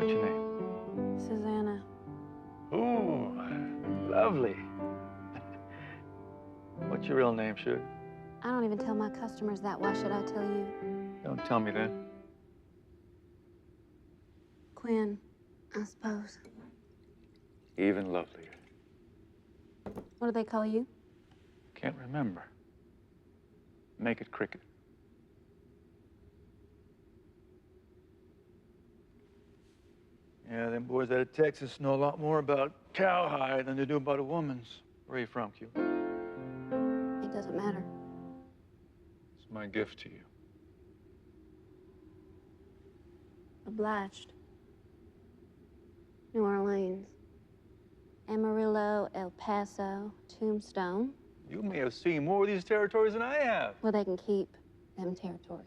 What's your name? Susanna. Ooh, lovely. What's your real name, Should? I don't even tell my customers that. Why should I tell you? Don't tell me then. Quinn, I suppose. Even lovelier. What do they call you? Can't remember. Make it cricket. Yeah, them boys out of Texas know a lot more about cowhide than they do about a woman's. Where are you from, Q? It doesn't matter. It's my gift to you. Obliged. New Orleans. Amarillo, El Paso, Tombstone. You may have seen more of these territories than I have. Well, they can keep them territories.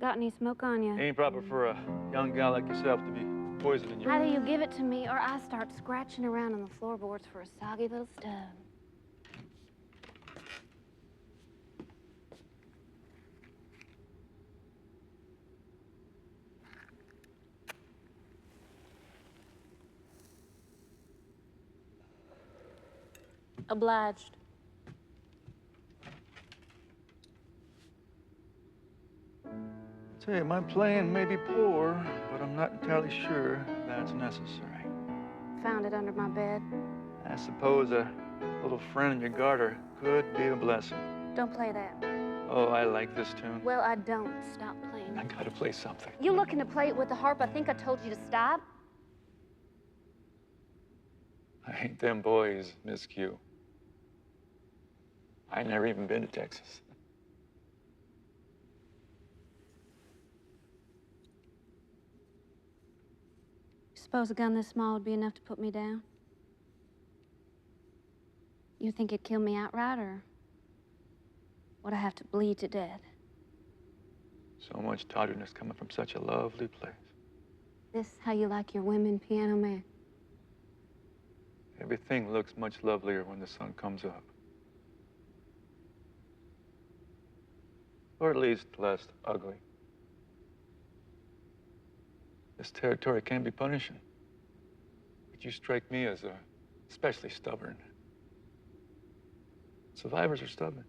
Got any smoke on you? Ain't proper for a young gal like yourself to be poisoning you. Either you give it to me or I start scratching around on the floorboards for a soggy little stone. Obliged. Tell you, my playing may be poor, but I'm not entirely sure that's necessary. Found it under my bed. I suppose a little friend in your garter could be a blessing. Don't play that. Oh, I like this tune. Well, I don't. Stop playing. I gotta play something. You looking to play it with the harp? I think I told you to stop. I ain't them boys, Miss Q. I never even been to Texas. Suppose a gun this small would be enough to put me down? You think it'd kill me outright, or would I have to bleed to death? So much tawdriness coming from such a lovely place. This how you like your women, piano man? Everything looks much lovelier when the sun comes up. Or at least less ugly. This territory can be punishing. But you strike me as especially stubborn. Survivors are stubborn.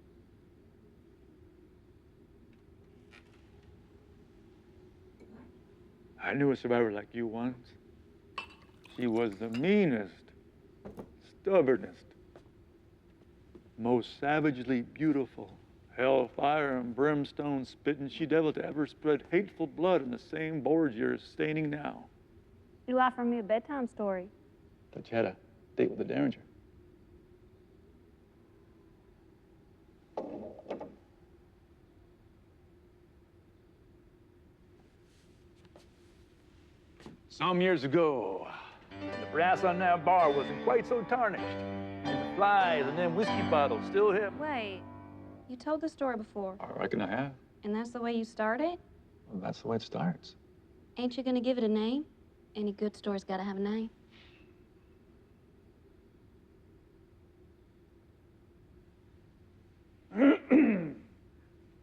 I knew a survivor like you once. She was the meanest, stubbornest, most savagely beautiful, hellfire and brimstone spitting she-devil to ever spread hateful blood in the same boards you're staining now. You offer me a bedtime story. Thought you had a date with the Derringer. Some years ago, the brass on that bar wasn't quite so tarnished. And the flies and them whiskey bottles still hit. Wait, you told the story before. I reckon I have. And that's the way you start it? Well, that's the way it starts. Ain't you gonna give it a name? Any good story's gotta have a name.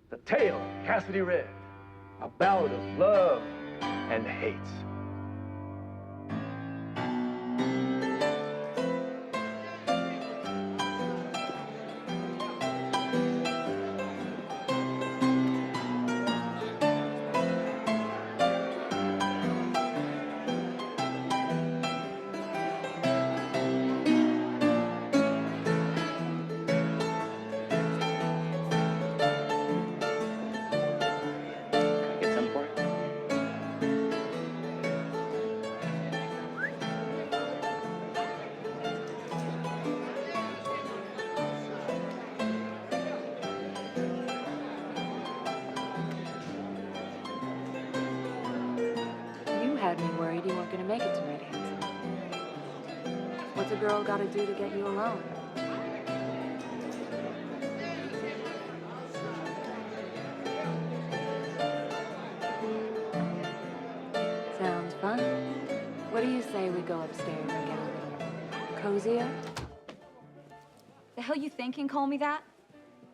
The Tale of Cassidy Red, a ballad of love and hate. Had me worried you weren't going to make it tonight, Hanson. What's a girl got to do to get you alone? Sounds fun. What do you say we go upstairs and get a little cozier? The hell you thinking? Call me that?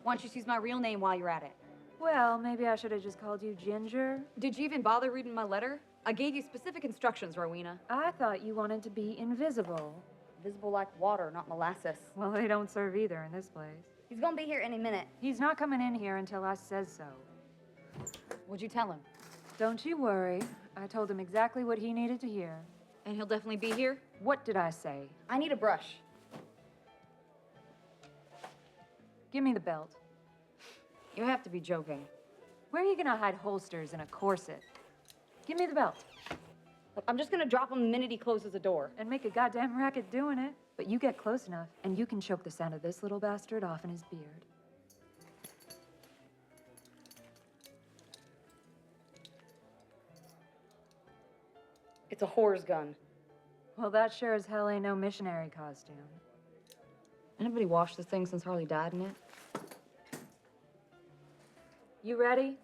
Why don't you use my real name while you're at it? Well, maybe I should have just called you Ginger. Did you even bother reading my letter? I gave you specific instructions, Rowena. I thought you wanted to be invisible. Visible like water, not molasses. Well, they don't serve either in this place. He's gonna be here any minute. He's not coming in here until I says so. What'd you tell him? Don't you worry. I told him exactly what he needed to hear. And he'll definitely be here? What did I say? I need a brush. Give me the belt. You have to be joking. Where are you gonna hide holsters in a corset? Give me the belt. Look, I'm just gonna drop him the minute he closes the door. And make a goddamn racket doing it. But you get close enough, and you can choke the sound of this little bastard off in his beard. It's a whore's gun. Well, that sure as hell ain't no missionary costume. Anybody washed this thing since Harley died in it? You ready?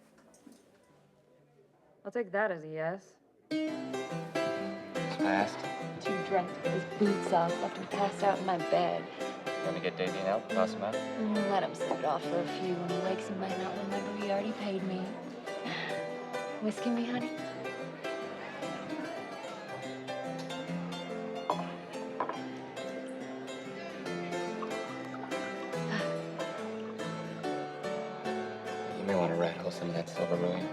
I'll take that as a yes. It's fast. Too drunk to put his boots off, left him passed out in my bed. Gonna get Davey and help, toss him out. Let him sleep it off for a few. When he wakes, he might not remember he already paid me. Whiskey me, honey? You may want to rattle some of that silver ruin.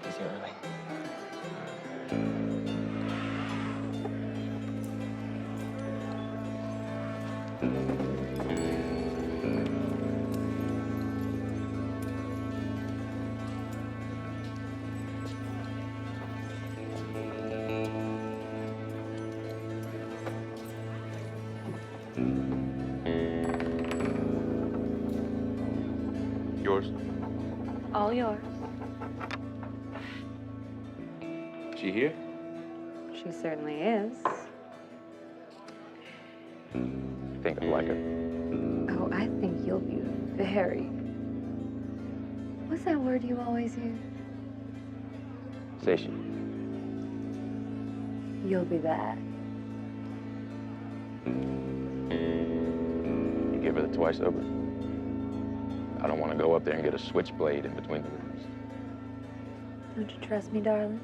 Is he early? Yours? All yours. She here? She certainly is. Think I like her. Oh, I think you'll be very... What's that word you always use? Say she. You'll be that. You give her the twice over? I don't want to go up there and get a switchblade in between the ribs. Don't you trust me, darling?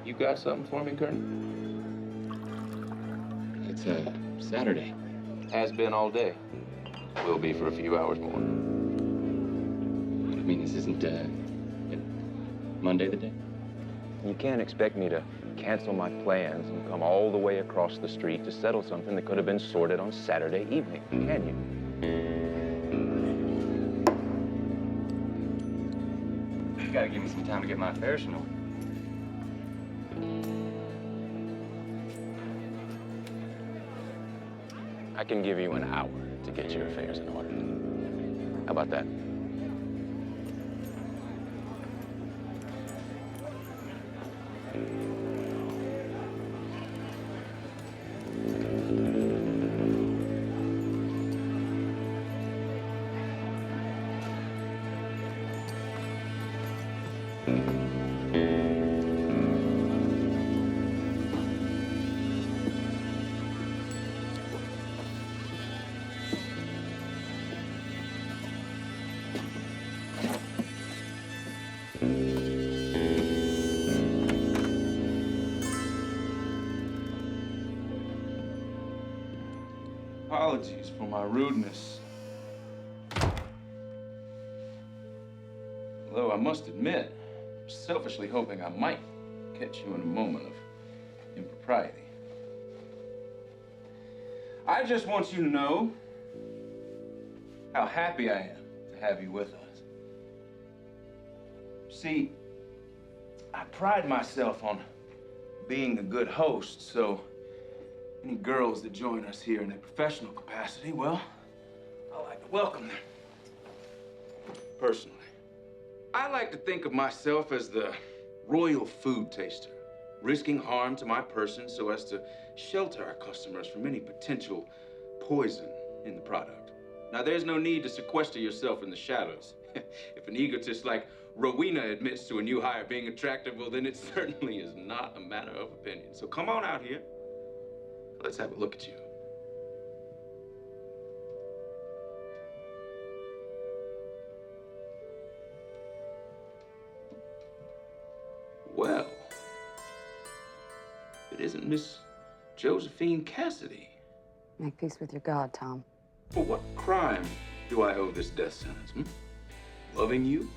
You got something for me, Colonel? It's a Saturday. Has been all day. Will be for a few hours more. I mean, this isn't, Monday the day? You can't expect me to cancel my plans and come all the way across the street to settle something that could have been sorted on Saturday evening, can you? You gotta give me some time to get my affairs in order. I can give you an hour to get your affairs in order. How about that? Apologies for my rudeness. Although I must admit, I'm selfishly hoping I might catch you in a moment of impropriety. I just want you to know how happy I am to have you with us. See, I pride myself on being a good host, so any girls that join us here in a professional capacity, well, I like to welcome them. Personally, I like to think of myself as the royal food taster, risking harm to my person so as to shelter our customers from any potential poison in the product. Now, there's no need to sequester yourself in the shadows. If an egotist like Rowena admits to a new hire being attractive, well, then it certainly is not a matter of opinion. So come on out here. Let's have a look at you. wasn't Miss Josephine Cassidy. Make peace with your God, Tom. For what crime do I owe this death sentence? Loving you?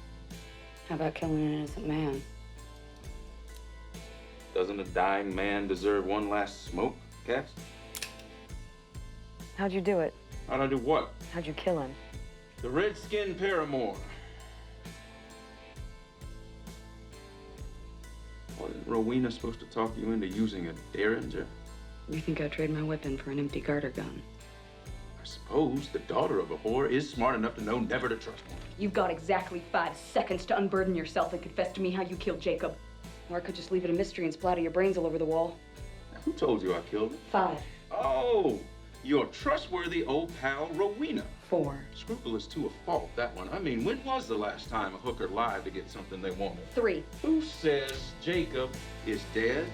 How about killing an innocent man? Doesn't a dying man deserve one last smoke, Cass? How'd you do it? How'd I do what? How'd you kill him? The red-skinned paramour. Wasn't Rowena supposed to talk you into using a Derringer? You think I'd trade my weapon for an empty garter gun? I suppose the daughter of a whore is smart enough to know never to trust one. You've got exactly 5 seconds to unburden yourself and confess to me how you killed Jacob. Or I could just leave it a mystery and splatter your brains all over the wall. Who told you I killed him? 5. Oh, your trustworthy old pal Rowena. 4. Scrupulous to a fault, that one. I mean, when was the last time a hooker lied to get something they wanted? 3. Who says Jacob is dead?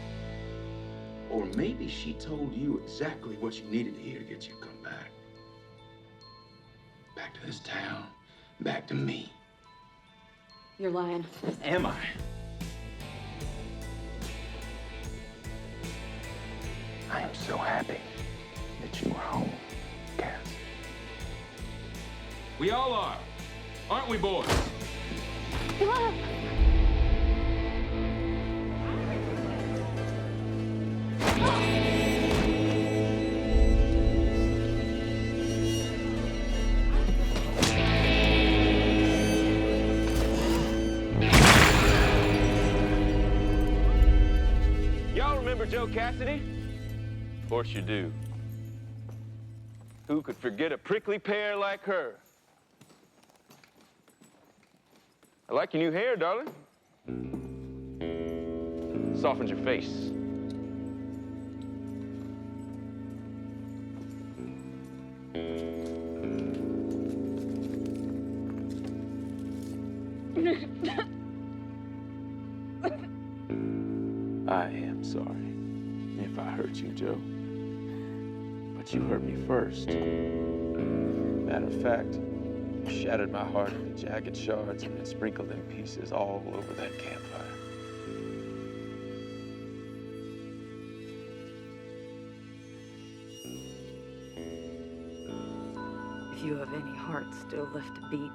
Or maybe she told you exactly what you needed to hear to get you to come back. Back to this town. Back to me. You're lying. Am I? I am so happy that you are home, Cass. We all are. Aren't we, boys? Y'all remember Joe Cassidy? Of course you do. Who could forget a prickly pear like her? I like your new hair, darling. Softens your face. I am sorry if I hurt you, Joe. But you hurt me first. Matter of fact, you shattered my heart into jagged shards and then sprinkled them pieces all over that campfire. If you have any heart still left to beat,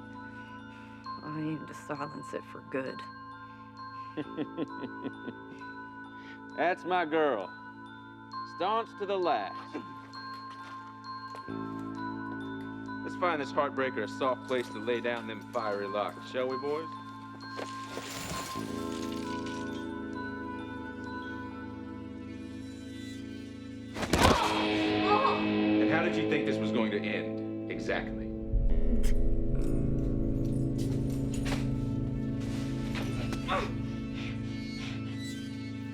I aim to silence it for good. That's my girl. Staunch to the last. Let's find this heartbreaker a soft place to lay down them fiery locks, shall we, boys? And how did you think this was going to end, exactly?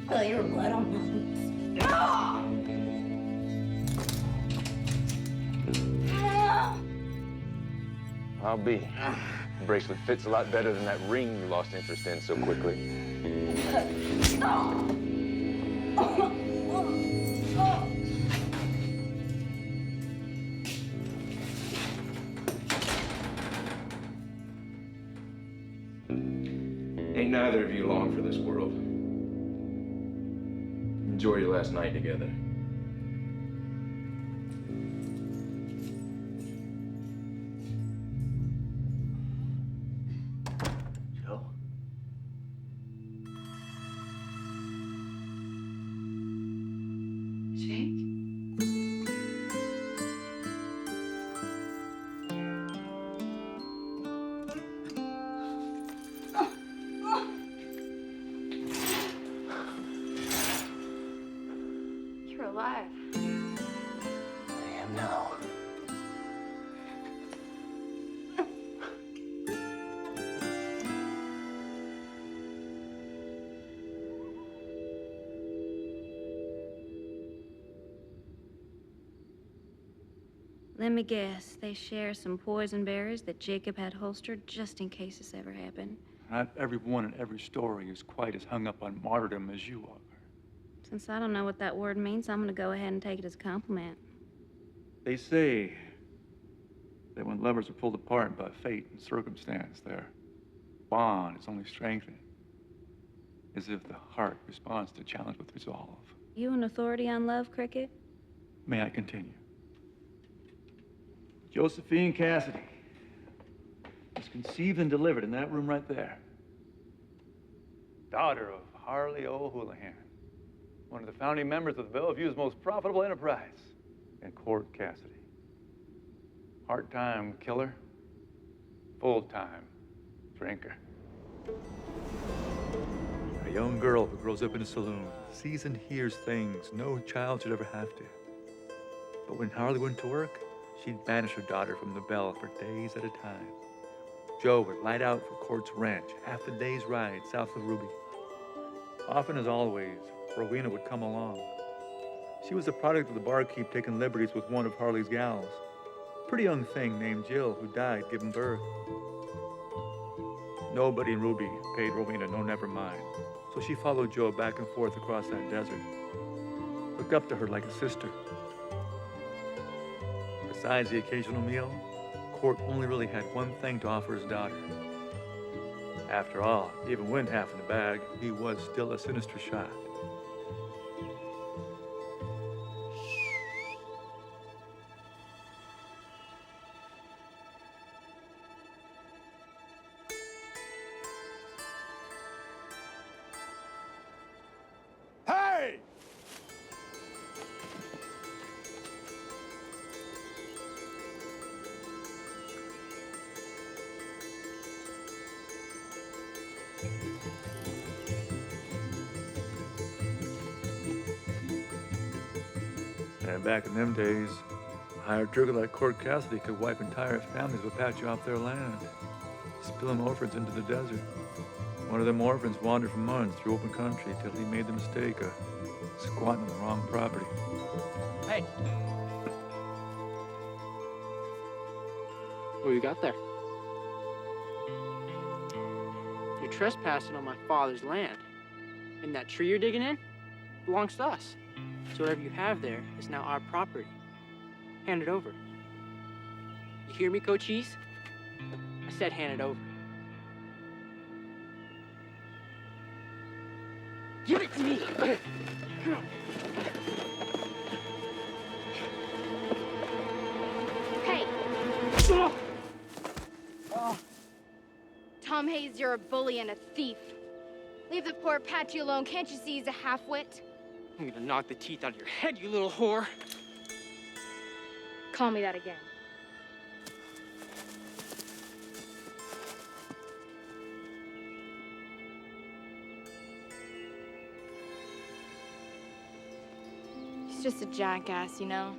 Well, your blood on my I'll be. The bracelet fits a lot better than that ring you lost interest in so quickly. Ain't neither of you long for this world. Enjoy your last night together. Joe? Jake? You're alive. I am now. Let me guess, they share some poison berries that Jacob had holstered just in case this ever happened. Not everyone in every story is quite as hung up on martyrdom as you are. Since I don't know what that word means, I'm gonna go ahead and take it as a compliment. They say that when lovers are pulled apart by fate and circumstance, their bond is only strengthened, as if the heart responds to challenge with resolve. You an authority on love, Cricket? May I continue? Josephine Cassidy was conceived and delivered in that room right there. Daughter of Harley O'Houlihan, one of the founding members of the Bellevue's most profitable enterprise, and Court Cassidy. Part-time killer, full-time drinker. A young girl who grows up in a saloon, sees and hears things no child should ever have to. But when Harley went to work, she'd banish her daughter from the Belle for days at a time. Joe would light out for Court's ranch, half a day's ride south of Ruby. Often as always, Rowena would come along. She was the product of the barkeep taking liberties with one of Harley's gals. Pretty young thing named Jill, who died giving birth. Nobody in Ruby paid Rowena no never mind, so she followed Joe back and forth across that desert. Looked up to her like a sister. Besides the occasional meal, Court only really had one thing to offer his daughter. After all, even when half in the bag, he was still a sinister shot. Hey! And back in them days, a hired trigger like Court Cassidy could wipe entire families of Apache off their land, spilling orphans into the desert. One of them orphans wandered for months through open country till he made the mistake of squatting on the wrong property. Hey. What you got there? You're trespassing on my father's land. And that tree you're digging in belongs to us. So whatever you have there is now our property. Hand it over. You hear me, Cochise? I said hand it over. Give it to me! Hey! Tom Hayes, you're a bully and a thief. Leave the poor Apache alone. Can't you see he's a half-wit? I'm gonna knock the teeth out of your head, you little whore. Call me that again. He's just a jackass, you know?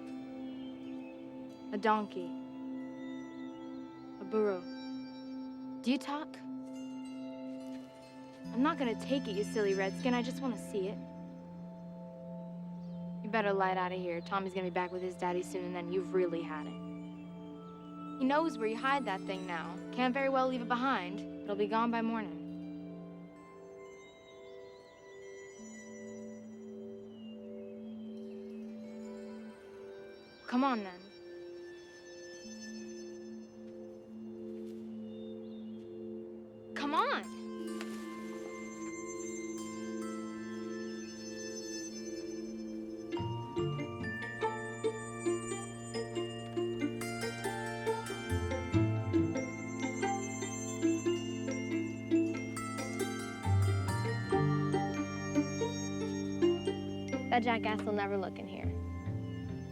A donkey. A burro. Do you talk? I'm not gonna take it, you silly redskin. I just want to see it. You better light out of here. Tommy's gonna be back with his daddy soon, and then you've really had it. He knows where you hide that thing now. Can't very well leave it behind. It'll be gone by morning. Come on, then. Come on! That jackass will never look in here.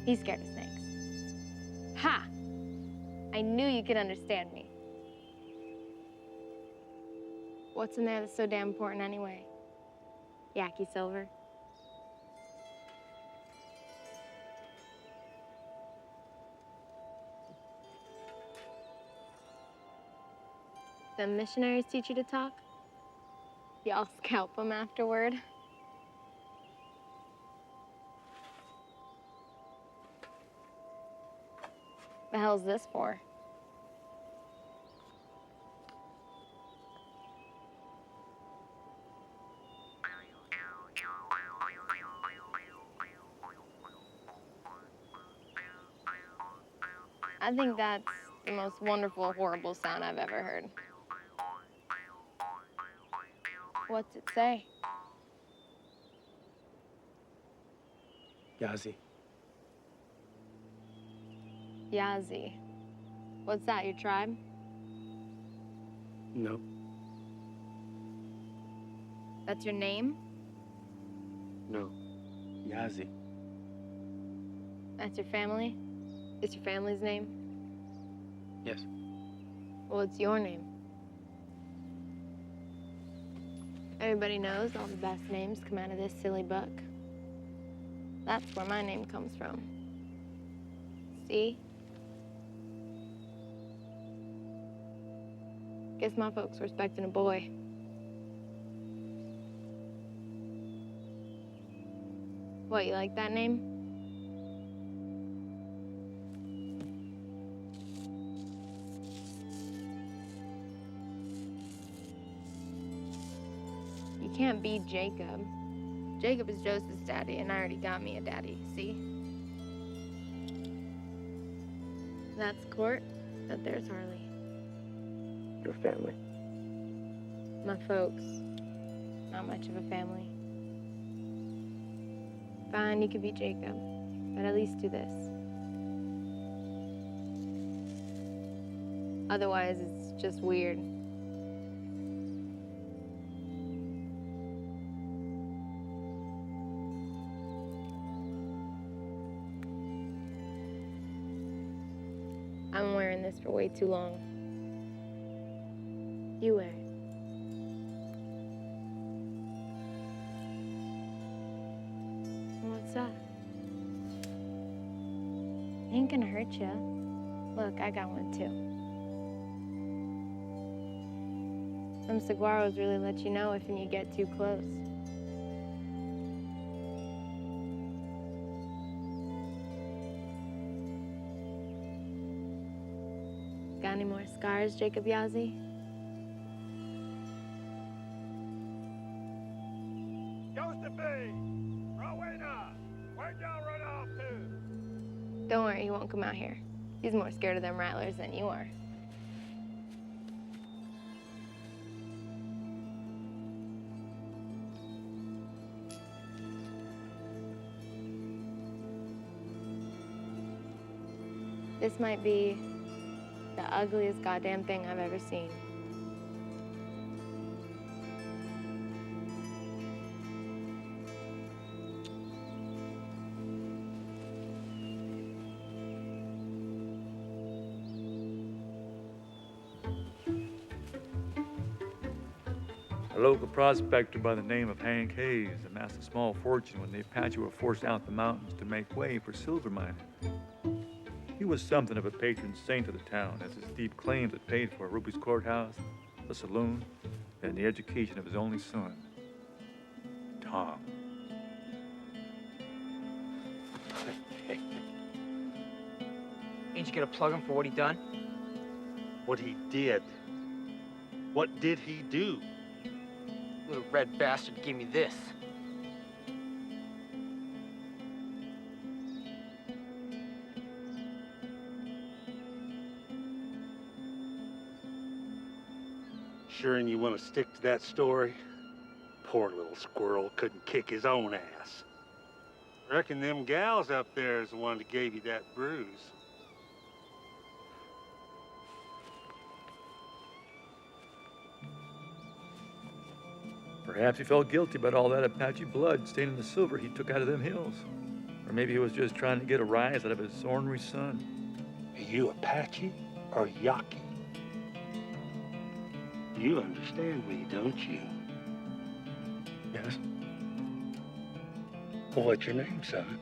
He's scared of snakes. Ha! I knew you could understand me. What's in there that's so damn important anyway? Yaki silver? The missionaries teach you to talk? Y'all scalp them afterward? The hell's this for? I think that's the most wonderful, horrible sound I've ever heard. What's it say? Yazi. Yazi. What's that, your tribe? No. That's your name? No. Yazi. That's your family? It's your family's name? Yes. Well, it's your name. Everybody knows all the best names come out of this silly book. That's where my name comes from. See? Guess my folks were expecting a boy. What, you like that name? You can't be Jacob. Jacob is Joseph's daddy, and I already got me a daddy, see? That's Court, that there's Harley. Your family. My folks. Not much of a family. Fine, you could be Jacob, but at least do this. Otherwise, it's just weird. I'm wearing this for way too long. You wear it. What's that? Ain't gonna hurt you. Look, I got one too. Some saguaros really let you know if you get too close. Got any more scars, Jacob Yazi? Josephine! Rowena! Where'd y'all run off to? Don't worry, he won't come out here. He's more scared of them rattlers than you are. This might be the ugliest goddamn thing I've ever seen. A local prospector by the name of Hank Hayes amassed a small fortune when the Apache were forced out the mountains to make way for silver mining. He was something of a patron saint of the town, as his deep claims had paid for Ruby's courthouse, a saloon, and the education of his only son, Tom. Ain't you gonna plug him for what he done? What he did. What did he do? Little red bastard gave me this. Sure, and you want to stick to that story? Poor little squirrel couldn't kick his own ass. Reckon them gals up there is the one that gave you that bruise. Perhaps he felt guilty about all that Apache blood staining the silver he took out of them hills. Or maybe he was just trying to get a rise out of his ornery son. Are you Apache or Yaqui? You understand me, don't you? Yes? Well, what's your name, son?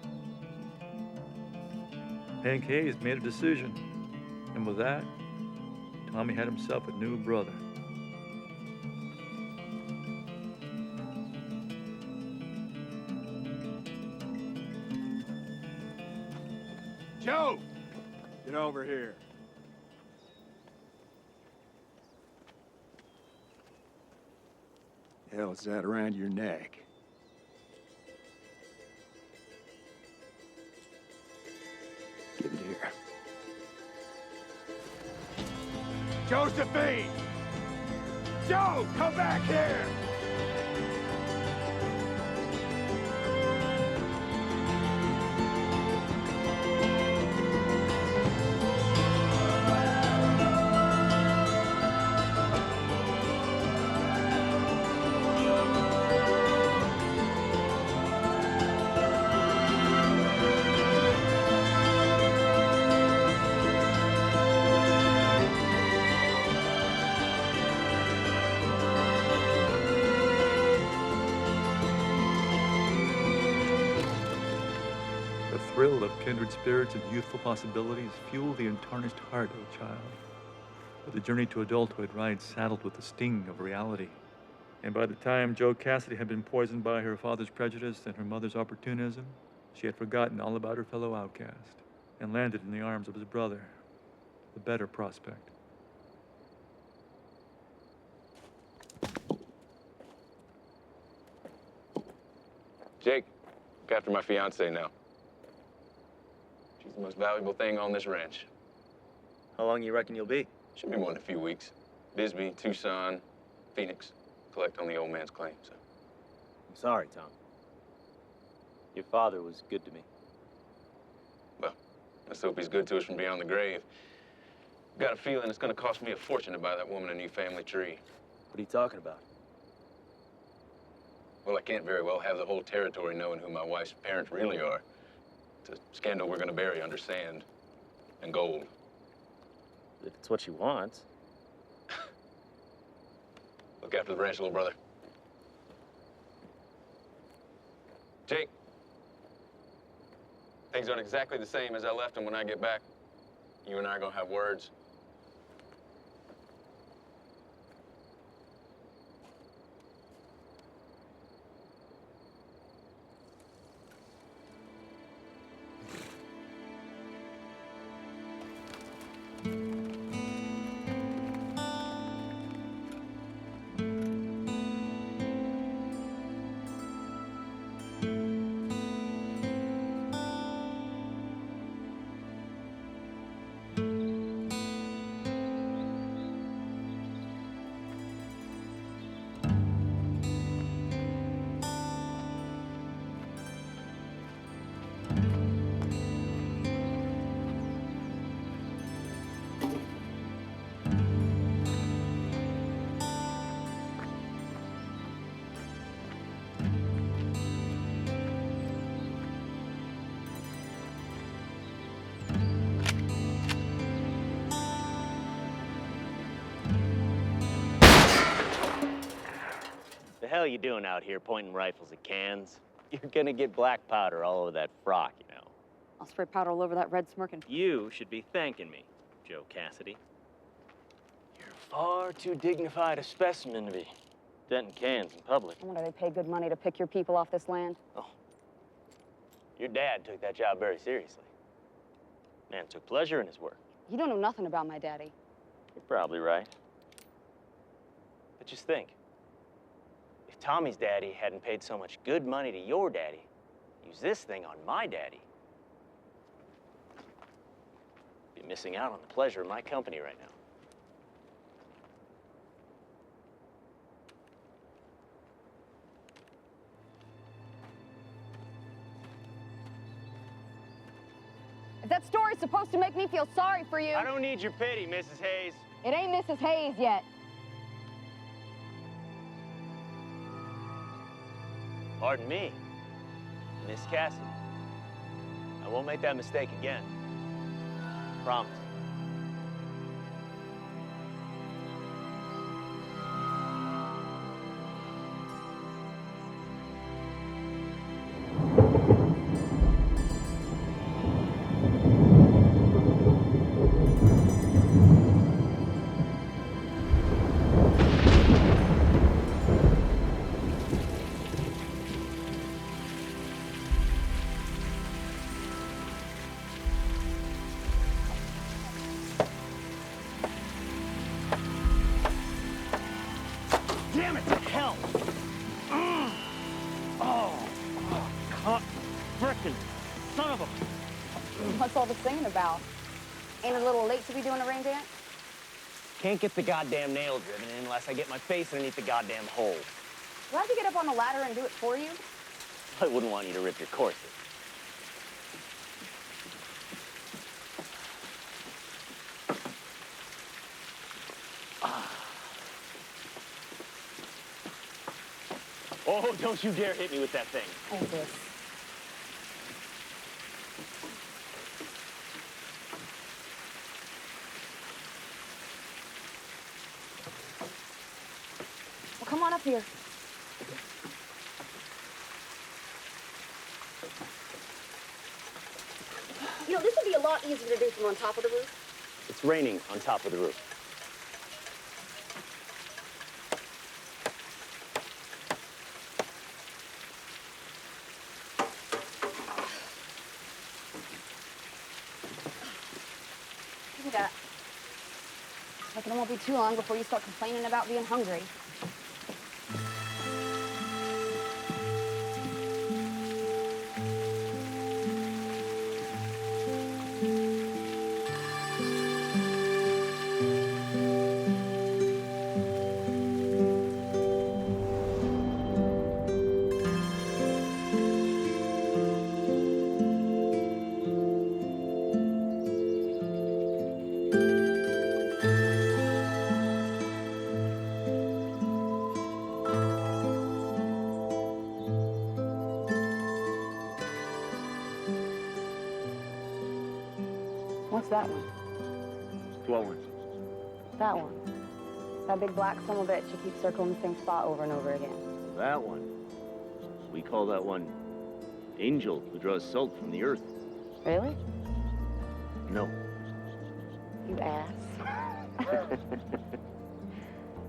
Hank Hayes made a decision. And with that, Tommy had himself a new brother. Joe! Get over here. Hell's that around your neck? Give it here. Josephine! Joe, come back here! thrill of kindred spirits and youthful possibilities fuel the untarnished heart of a child. But the journey to adulthood rides saddled with the sting of reality. And by the time Jo Cassidy had been poisoned by her father's prejudice and her mother's opportunism, she had forgotten all about her fellow outcast and landed in the arms of his brother, the better prospect. Jake, look after my fiance now. She's the most valuable thing on this ranch. How long you reckon you'll be? Should be more than a few weeks. Bisbee, Tucson, Phoenix. Collect on the old man's claim, so. I'm sorry, Tom. Your father was good to me. Well, let's hope he's good to us from beyond the grave. Got a feeling it's gonna cost me a fortune to buy that woman a new family tree. What are you talking about? Well, I can't very well have the whole territory knowing who my wife's parents really are. It's a scandal we're gonna bury under sand and gold. If it's what she wants. Look after the ranch, little brother. Jake, things aren't exactly the same as I left them when I get back. You and I are gonna have words. The hell you doing out here pointing rifles at cans? You're gonna get black powder all over that frock, you know. I'll spray powder all over that red smirking. You should be thanking me, Jo Cassidy. You're far too dignified a specimen to be denting cans in public. I wonder they pay good money to pick your people off this land. Oh. Your dad took that job very seriously. Man took pleasure in his work. You don't know nothing about my daddy. You're probably right. But just think. If Tommy's daddy hadn't paid so much good money to your daddy, use this thing on my daddy, be missing out on the pleasure of my company right now. If that story's supposed to make me feel sorry for you... I don't need your pity, Mrs. Hayes. It ain't Mrs. Hayes yet. Pardon me, Miss Cassidy. I won't make that mistake again. Promise. Damn it to hell! Frickin' son of a... What's all the singing about? Ain't it a little late to be doing a rain dance? Can't get the goddamn nail driven in unless I get my face underneath the goddamn hole. Do I have to get up on the ladder and do it for you? I wouldn't want you to rip your corset. Oh, don't you dare hit me with that thing. Oh, this. Well, come on up here. lot easier to do from on top of the roof? It's raining on top of the roof. Look at that. Like it won't be too long before you start complaining about being hungry. What's that one? What one? That one. That big black son of a bitch you keep circling the same spot over and over again. That one. We call that one Angel, who draws salt from the earth. Really? No. You ass.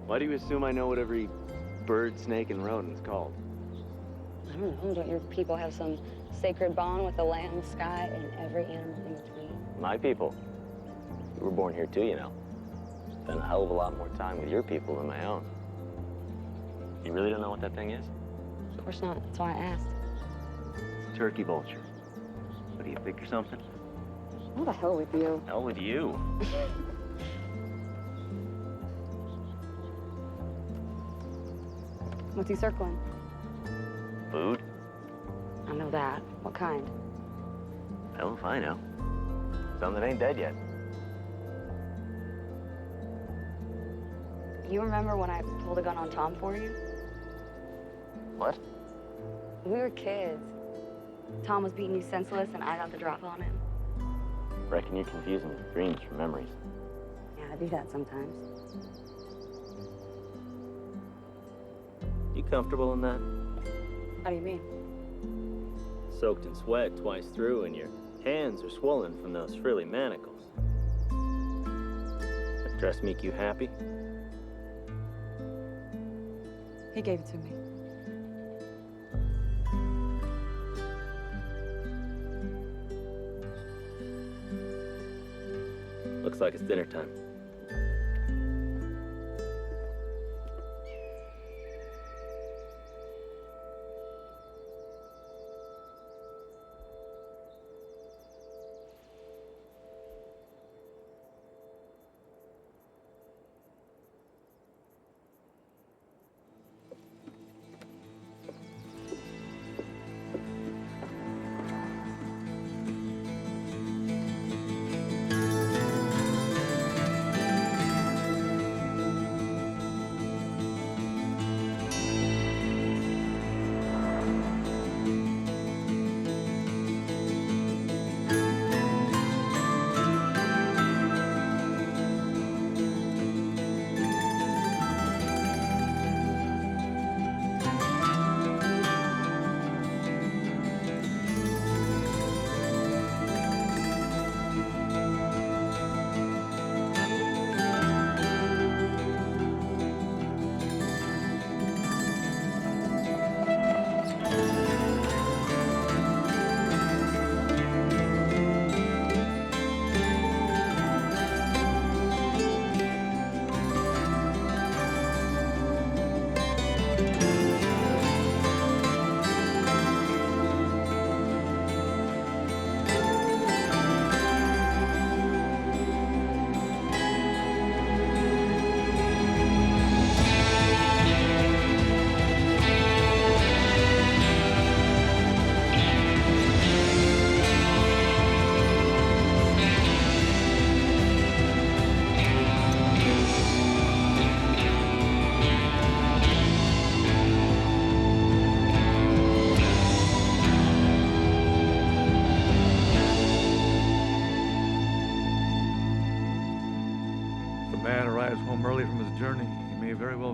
Why do you assume I know what every bird, snake, and rodent's called? I don't know. Don't your people have some sacred bond with the land, sky, and every animal in between? My people. You were born here too, you know. Spent a hell of a lot more time with your people than my own. You really don't know what that thing is? Of course not. That's why I asked. It's a turkey vulture. What do you think or something? What the hell with you? Hell with you. What's he circling? Food? I know that. What kind? Hell if I know. Some that ain't dead yet. You remember when I pulled a gun on Tom for you? What? We were kids. Tom was beating you senseless, and I got the drop on him. Reckon you're confusing dreams from memories. Yeah, I do that sometimes. You comfortable in that? How do you mean? Soaked in sweat twice through, and your hands are swollen from those frilly manacles. That dress make you happy? He gave it to me. Looks like it's dinner time.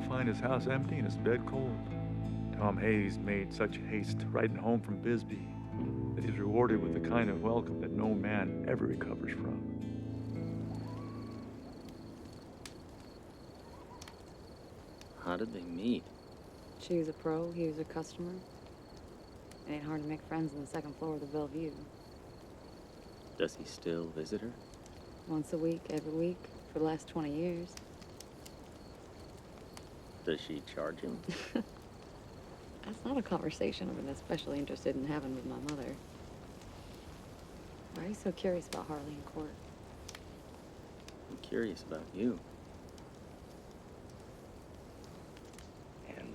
Find his house empty and his bed cold. Tom Hayes made such haste riding home from Bisbee. that he's rewarded with the kind of welcome that no man ever recovers from. How did they meet? She was a pro, he was a customer. It ain't hard to make friends on the second floor of the Bellevue. Does he still visit her? Once a week, every week, for the last 20 years. Does she charge him? That's not a conversation I've been especially interested in having with my mother. Why are you so curious about Harley in court? I'm curious about you. And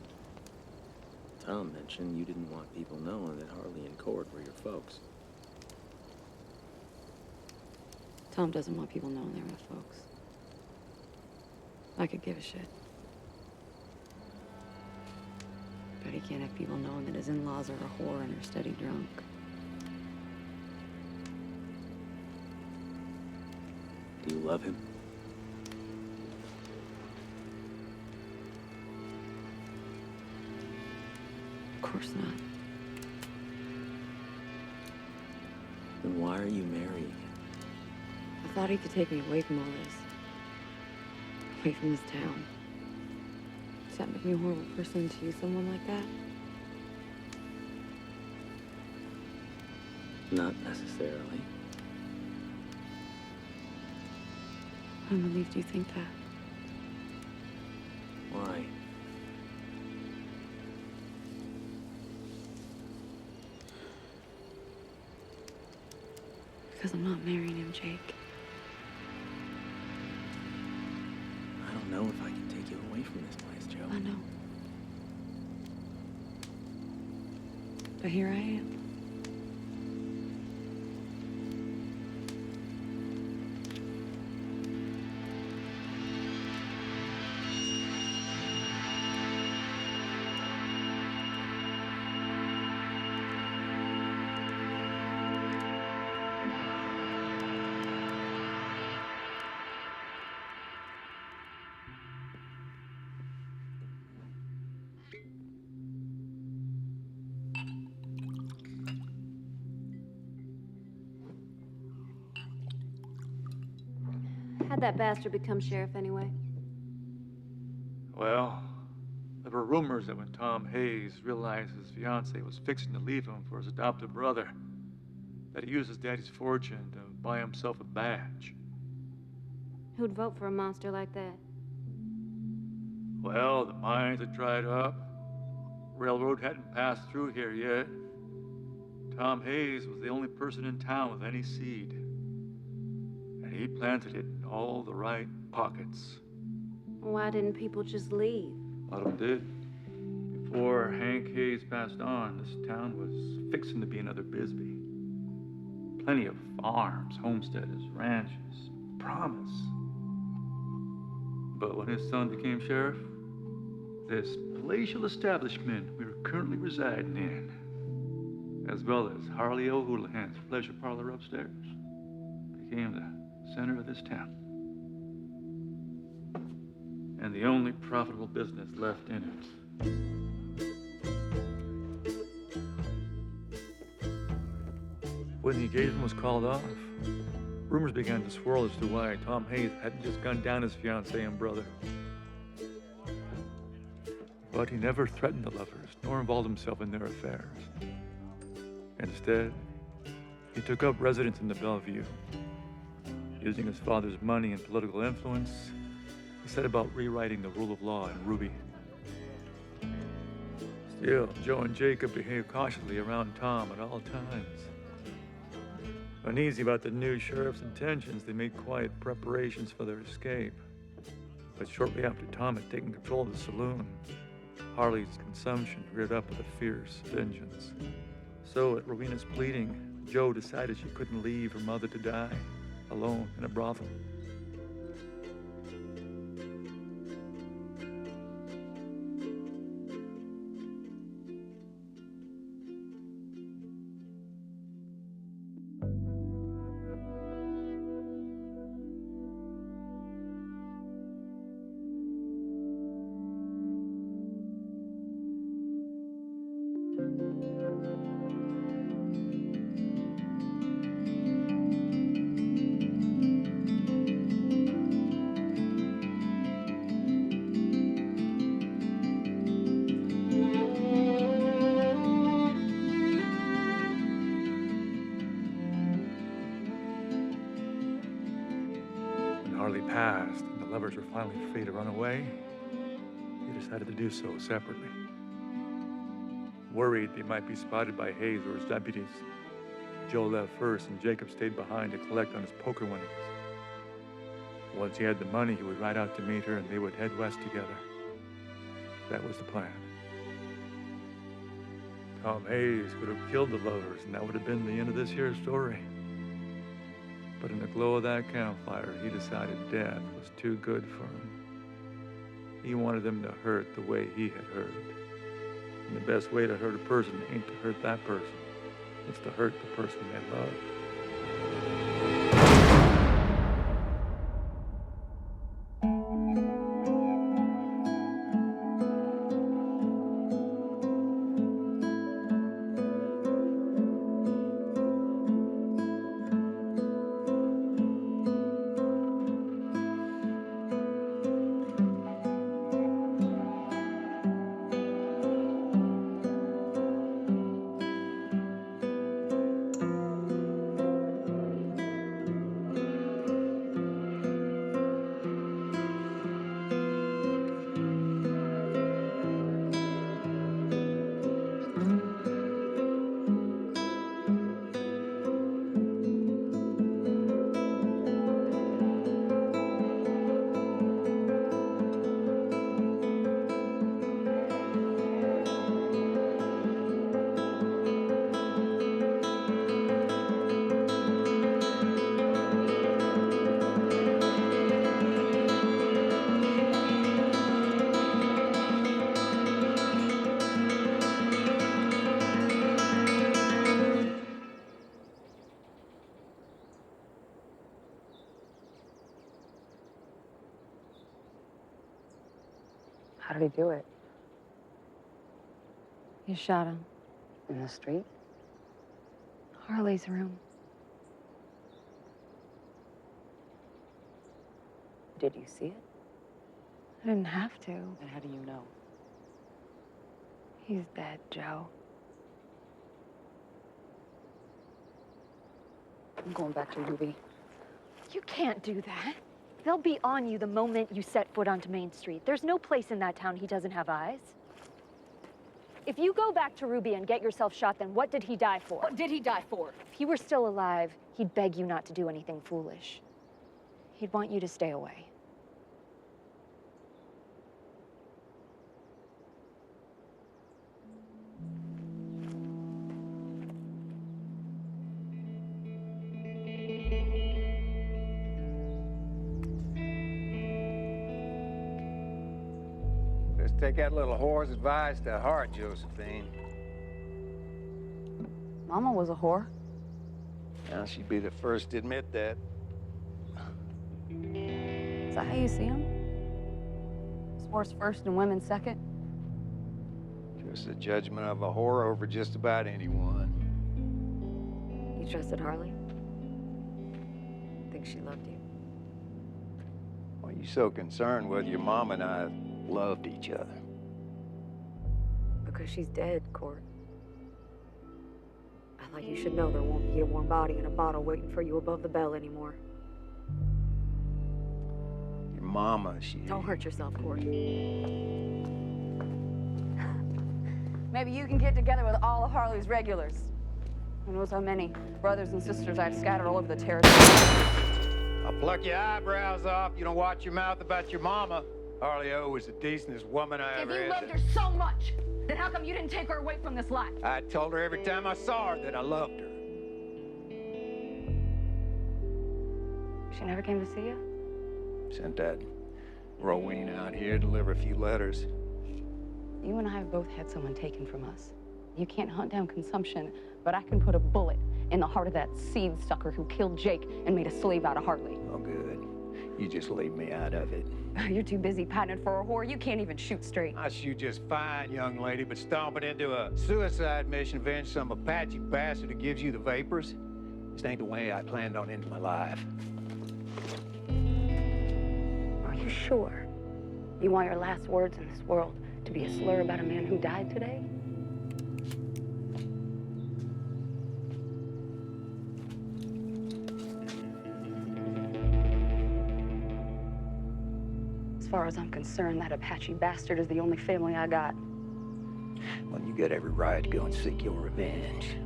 Tom mentioned you didn't want people knowing that Harley and Cord were your folks. Tom doesn't want people knowing they're my folks. I could give a shit. But he can't have people knowing that his in-laws are a whore and are steady drunk. Do you love him? Of course not. Then why are you married? I thought he could take me away from all this. Away from this town. Does that make me a horrible person to use someone like that? Not necessarily. I'm relieved you think that. Why? Because I'm not marrying him, Jake. I don't know if I can take you away from this place, Joe. I know. But here I am. How'd that bastard become sheriff anyway? Well, there were rumors that when Tom Hayes realized his fiancée was fixing to leave him for his adopted brother, that he used his daddy's fortune to buy himself a badge. Who'd vote for a monster like that? Well, the mines had dried up. Railroad hadn't passed through here yet. Tom Hayes was the only person in town with any seed. And he planted it in all the right pockets. Why didn't people just leave? A lot of them did. Before Hank Hayes passed on, this town was fixing to be another Bisbee. Plenty of farms, homesteads, ranches, promise. But when his son became sheriff, this palatial establishment we are currently residing in, as well as Harley O'Houlihan's pleasure parlor upstairs, became the center of this town. And the only profitable business left in it. When the engagement was called off, rumors began to swirl as to why Tom Hayes hadn't just gunned down his fiancée and brother. But he never threatened the lovers, nor involved himself in their affairs. Instead, he took up residence in the Bellevue. Using his father's money and political influence, he set about rewriting the rule of law in Ruby. Still, Joe and Jacob behaved cautiously around Tom at all times. Uneasy about the new sheriff's intentions, they made quiet preparations for their escape. But shortly after Tom had taken control of the saloon, Harley's consumption reared up with a fierce vengeance. So, at Rowena's pleading, Joe decided she couldn't leave her mother to die, alone in a brothel. lovers were finally free to run away, they decided to do so separately. Worried they might be spotted by Hayes or his deputies, Joe left first and Jacob stayed behind to collect on his poker winnings. Once he had the money, he would ride out to meet her and they would head west together. That was the plan. Tom Hayes could have killed the lovers, and that would have been the end of this here story. But in the glow of that campfire, he decided death was too good for him. He wanted them to hurt the way he had hurt. And the best way to hurt a person ain't to hurt that person. It's to hurt the person they love. How did he do it? You shot him. In the street? Harley's room. Did you see it? I didn't have to. And how do you know? He's dead, Joe. I'm going back to Ruby. You can't do that. They'll be on you the moment you set foot onto Main Street. There's no place in that town he doesn't have eyes. If you go back to Ruby and get yourself shot, then what did he die for? What did he die for? If he were still alive, he'd beg you not to do anything foolish. He'd want you to stay away. Take that little whore's advice to heart, Josephine. Mama was a whore. Now, she'd be the first to admit that. Is that how you see him? Whores first and women second? Just a judgment of a whore over just about anyone. You trusted Harley? Think she loved you? Why are you so concerned whether your mom and I loved each other? Because she's dead, Court. I thought you should know there won't be a warm body in a bottle waiting for you above the bell anymore. Your mama, she... Don't hurt yourself, Court. Maybe you can get together with all of Harley's regulars. Who knows how many brothers and sisters I've scattered all over the territory. I'll pluck your eyebrows off. You don't watch your mouth about your mama. Harley O was the decentest woman I ever had. If you loved her so much, then how come you didn't take her away from this life? I told her every time I saw her that I loved her. She never came to see you? Sent that Rowena out here to deliver a few letters. You and I have both had someone taken from us. You can't hunt down consumption, but I can put a bullet in the heart of that seed sucker who killed Jake and made a slave out of Harley. Oh, good. You just leave me out of it. You're too busy patented for a whore. You can't even shoot straight. I shoot just fine, young lady, but stomping into a suicide mission to avenge some Apache bastard who gives you the vapors, this ain't the way I planned on ending my life. Are you sure you want your last words in this world to be a slur about a man who died today? far as I'm concerned, that Apache bastard is the only family I got. Well, you got every right to go and seek your revenge.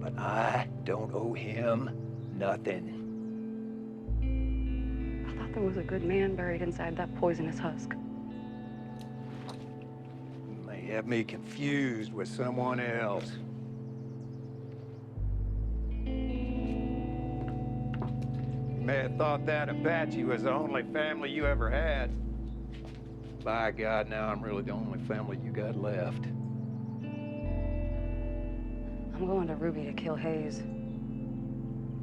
But I don't owe him nothing. I thought there was a good man buried inside that poisonous husk. You may have me confused with someone else. You may have thought that Apache was the only family you ever had. By God, now I'm really the only family you got left. I'm going to Ruby to kill Hayes.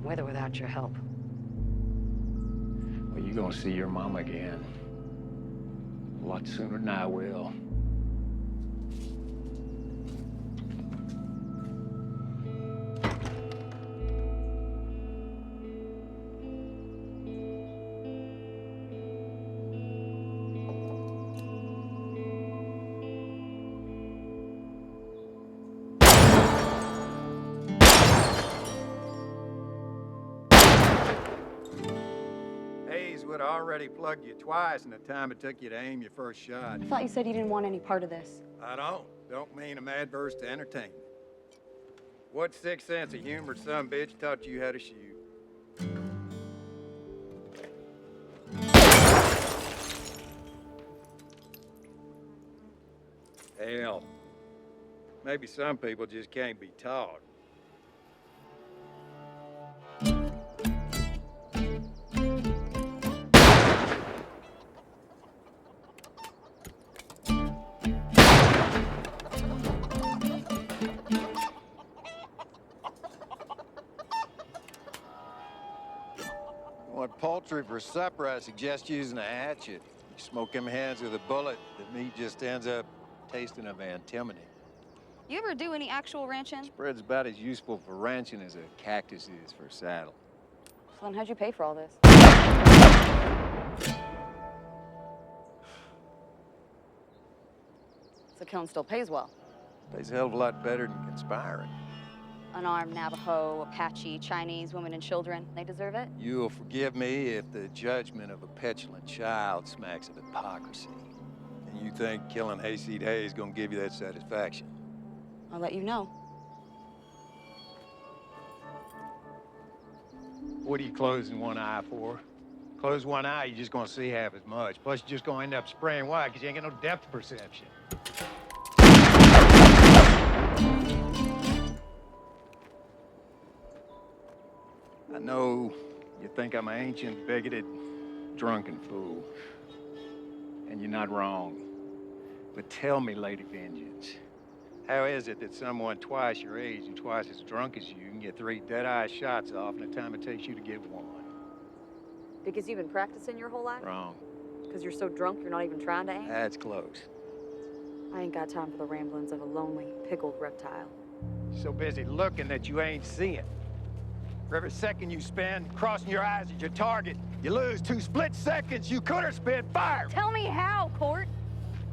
With or without your help. Well, you're gonna see your mama again. A lot sooner than I will. Would have already plugged you twice in the time it took you to aim your first shot. I thought you said you didn't want any part of this. I don't mean I'm adverse to entertainment. What sixth sense of humor some bitch taught you how to shoot? Hell, maybe some people just can't be taught. Poultry for supper, I suggest using a hatchet. You smoke them hands with a bullet, the meat just ends up tasting of antimony. You ever do any actual ranching? Spread's about as useful for ranching as a cactus is for a saddle. So then how'd you pay for all this? So killing still pays well. Pays a hell of a lot better than conspiring. Unarmed Navajo, Apache, Chinese, women and children, they deserve it? You'll forgive me if the judgment of a petulant child smacks of hypocrisy. And you think killing Hayseed Hayes is gonna give you that satisfaction? I'll let you know. What are you closing one eye for? Close one eye, you're just gonna see half as much. Plus, you're just gonna end up spraying wide because you ain't got no depth perception. I know you think I'm an ancient, bigoted, drunken fool. And you're not wrong. But tell me, Lady Vengeance, how is it that someone twice your age and twice as drunk as you can get 3 dead-eye shots off in the time it takes you to give one? Because you've been practicing your whole life? Wrong. Because you're so drunk you're not even trying to aim? That's close. I ain't got time for the ramblings of a lonely, pickled reptile. So busy looking that you ain't seeing. For every second you spend crossing your eyes at your target, you lose 2 split seconds you could have spent fire. Tell me how, Court.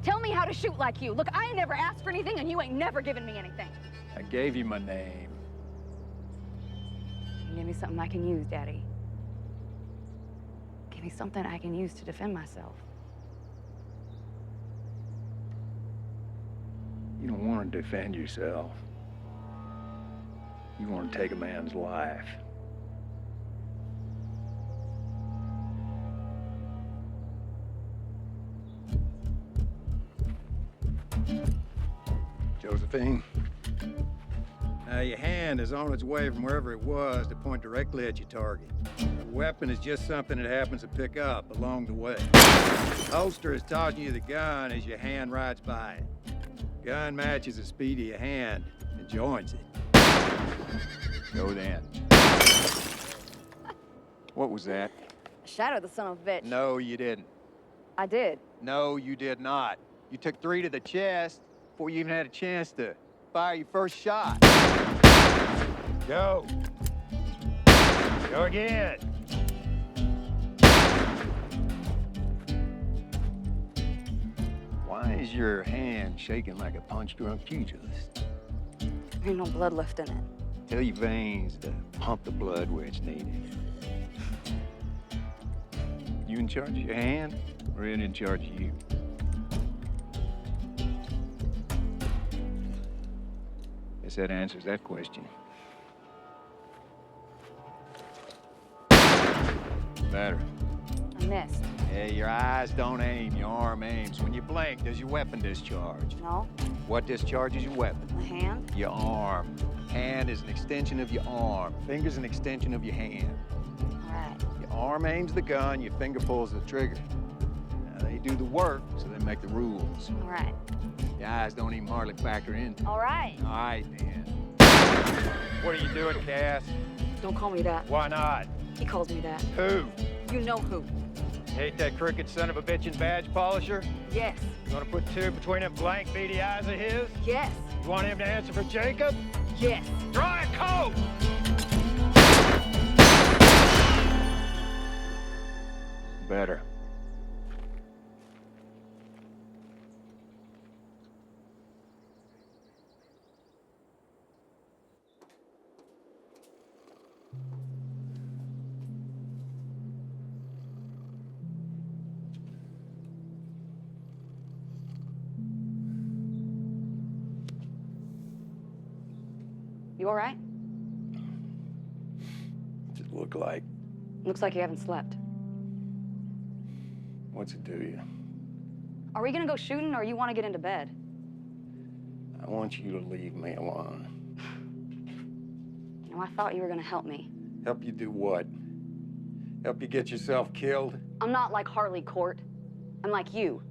Tell me how to shoot like you. Look, I ain't never asked for anything, and you ain't never given me anything. I gave you my name. Give me something I can use, Daddy. Give me something I can use to defend myself. You don't want to defend yourself. You want to take a man's life. Josephine. Now, your hand is on its way from wherever it was to point directly at your target. The weapon is just something that happens to pick up along the way. The holster is tossing you the gun as your hand rides by it. Gun matches the speed of your hand and joins it. Go then. What was that? I shadowed the son of a bitch. No, you didn't. I did. No, you did not. You took 3 to the chest before you even had a chance to fire your first shot. Go. Go again. Why is your hand shaking like a punch-drunk pugilist? There ain't no blood left in it. Tell your veins to pump the blood where it's needed. You in charge of your hand, or in charge of you? Guess that answers that question. Better. I missed. Hey, your eyes don't aim, your arm aims. When you blink, does your weapon discharge? No. What discharges your weapon? My hand? Your arm. Hand is an extension of your arm. Finger's an extension of your hand. All right. Your arm aims the gun, your finger pulls the trigger. Now, they do the work, so they make the rules. All right. Your eyes don't even hardly factor in. All right. All right, then. What are you doing, Cass? Don't call me that. Why not? He calls me that. Who? You know who. Hate that crooked son of a bitchin' badge polisher? Yes. You wanna put two between them blank, beady eyes of his? Yes. You want him to answer for Jacob? Yes. Dry a coat! Better. You all right? What's it look like? Looks like you haven't slept. What's it do you? Are we gonna go shooting, or you want to get into bed? I want you to leave me alone. You know, I thought you were gonna help me. Help you do what? Help you get yourself killed? I'm not like Harley Court. I'm like you.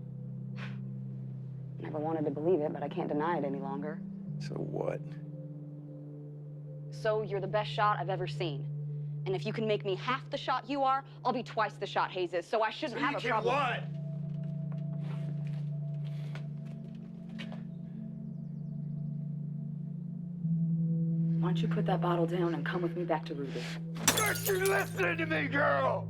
Never wanted to believe it, but I can't deny it any longer. So what? So you're the best shot I've ever seen. And if you can make me half the shot you are, I'll be twice the shot Hayes is, so I shouldn't have a problem. What? Why don't you put that bottle down and come with me back to Ruby? Aren't you listening to me, girl?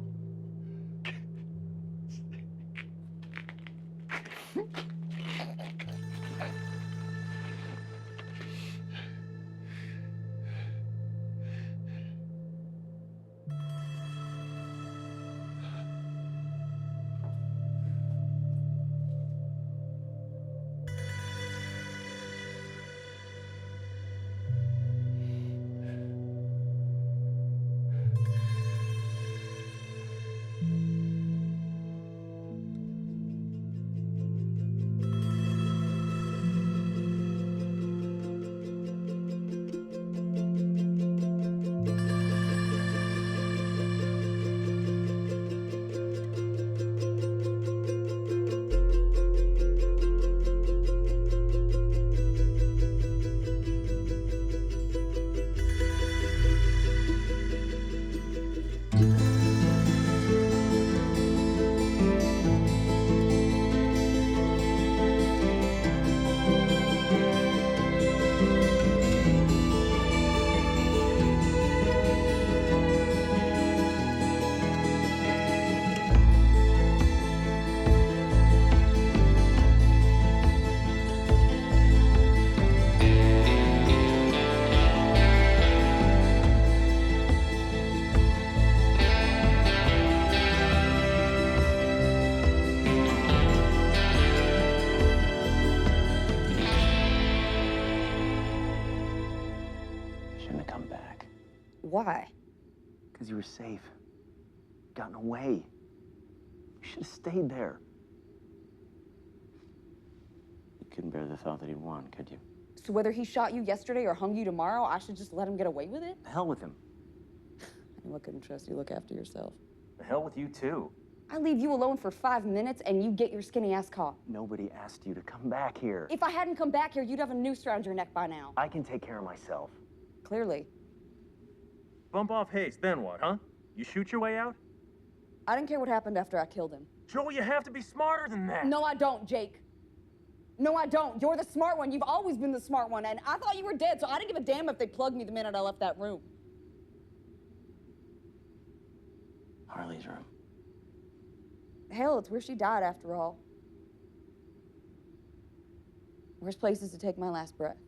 Why? Because you were safe. Gotten away. You should have stayed there. You couldn't bear the thought that he won, could you? So whether he shot you yesterday or hung you tomorrow, I should just let him get away with it? The hell with him. I couldn't trust you. Look after yourself. The hell with you, too. I leave you alone for 5 minutes and you get your skinny ass caught. Nobody asked you to come back here. If I hadn't come back here, you'd have a noose around your neck by now. I can take care of myself. Clearly. Bump off Hayes, then what, huh? You shoot your way out? I didn't care what happened after I killed him. Joel, you have to be smarter than that. No, I don't, Jake. No, I don't. You're the smart one. You've always been the smart one, and I thought you were dead, so I didn't give a damn if they plugged me the minute I left that room. Harley's room. Hell, it's where she died after all. Worst places to take my last breath.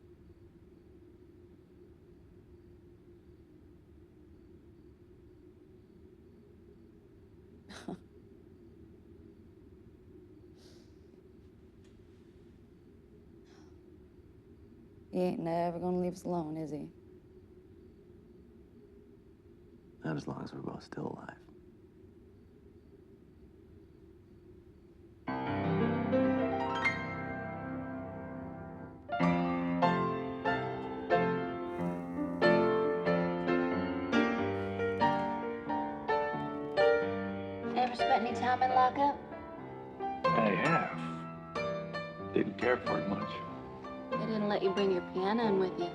He ain't never gonna leave us alone, is he? Not as long as we're both still alive. Ever spent any time in lockup? I have. Didn't care for it much. They didn't let you bring your piano in with you.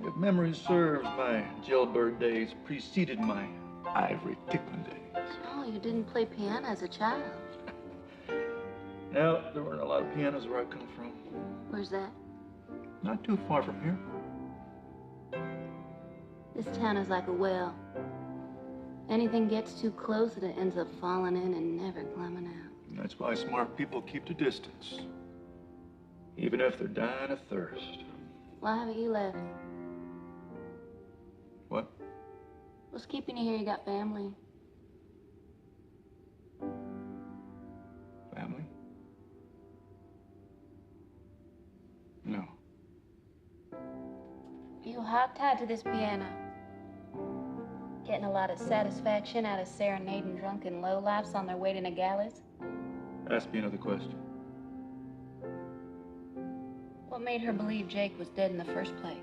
If memory serves, my jailbird days preceded my ivory tickling days. Oh, you didn't play piano as a child. No, there weren't a lot of pianos where I come from. Where's that? Not too far from here. This town is like a well. Anything gets too close, it ends up falling in and never climbing out. That's why smart people keep the distance. Even if they're dying of thirst. Why haven't you left? What? What's keeping you here? You got family. Family? No. Are you hogtied to this piano? Getting a lot of satisfaction out of serenading drunken lowlifes on their way to Nogales? Ask me another question. What made her believe Jake was dead in the first place?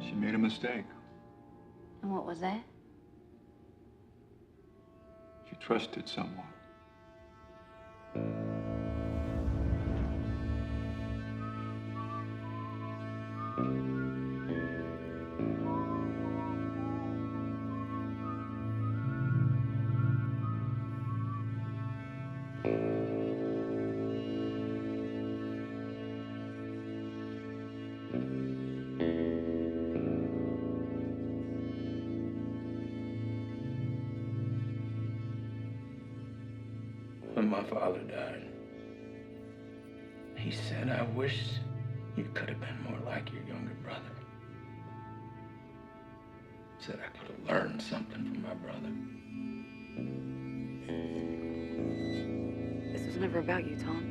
She made a mistake. And what was that? She trusted someone. When my father died, he said, I wish you could have been more like your younger brother. He said I could have learned something from my brother. This was never about you, Tom.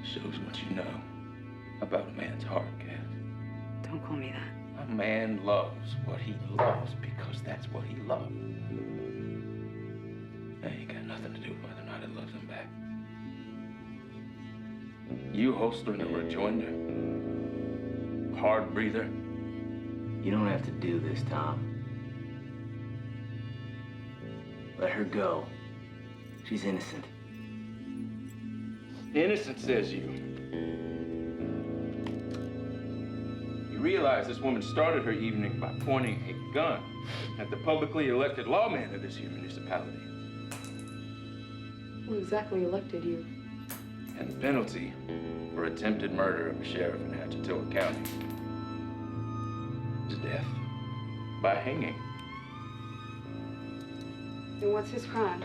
Shows what you know about a man's heart, Cass. Don't call me that. A man loves what he loves because that's what he loved. That ain't got nothing to do with whether or not he loves him back. You holstering a rejoinder, hard breather. You don't have to do this, Tom. Let her go. She's innocent. Innocent, says you. You realize this woman started her evening by pointing a gun at the publicly elected lawman of this here municipality. Who exactly elected you? And the penalty for attempted murder of a sheriff in Hatchetoa County is death by hanging. And what's his crime?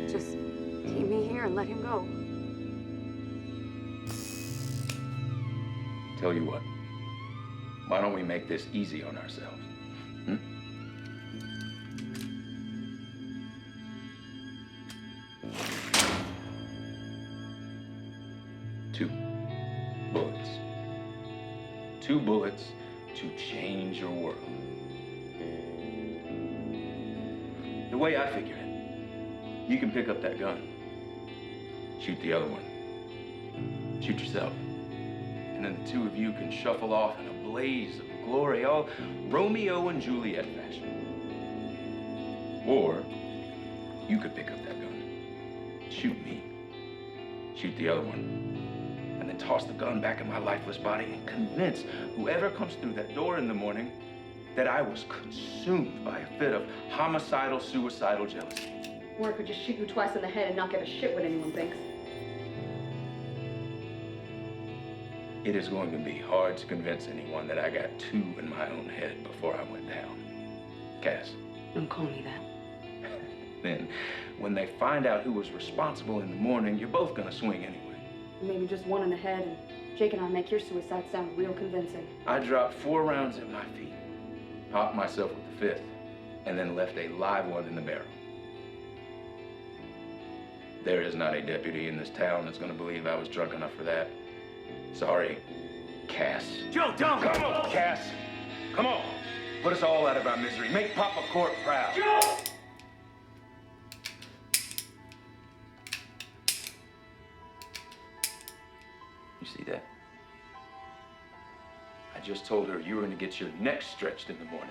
Just keep me here and let him go. Tell you what, why don't we make this easy on ourselves? Hmm? Two bullets to change your world. The way I figure it, you can pick up that gun, shoot the other one, shoot yourself, and then the two of you can shuffle off in a blaze of glory, all Romeo and Juliet fashion. Or you could pick up that gun, shoot me, shoot the other one, and then toss the gun back in my lifeless body and convince whoever comes through that door in the morning that I was consumed by a fit of homicidal, suicidal jealousy. Or I could just shoot you twice in the head and not give a shit what anyone thinks. It is going to be hard to convince anyone that I got two in my own head before I went down. Cass. Don't call me that. Then, when they find out who was responsible in the morning, you're both gonna swing anyway. Maybe just one in the head, and Jake and I make your suicide sound real convincing. I dropped 4 rounds at my feet, popped myself with the 5th, and then left a live one in the barrel. There is not a deputy in this town that's gonna believe I was drunk enough for that. Sorry, Cass. Joe, don't! Come on, Cass! Come on! Put us all out of our misery. Make Papa Court proud. Joe! You see that? I just told her you were gonna get your neck stretched in the morning.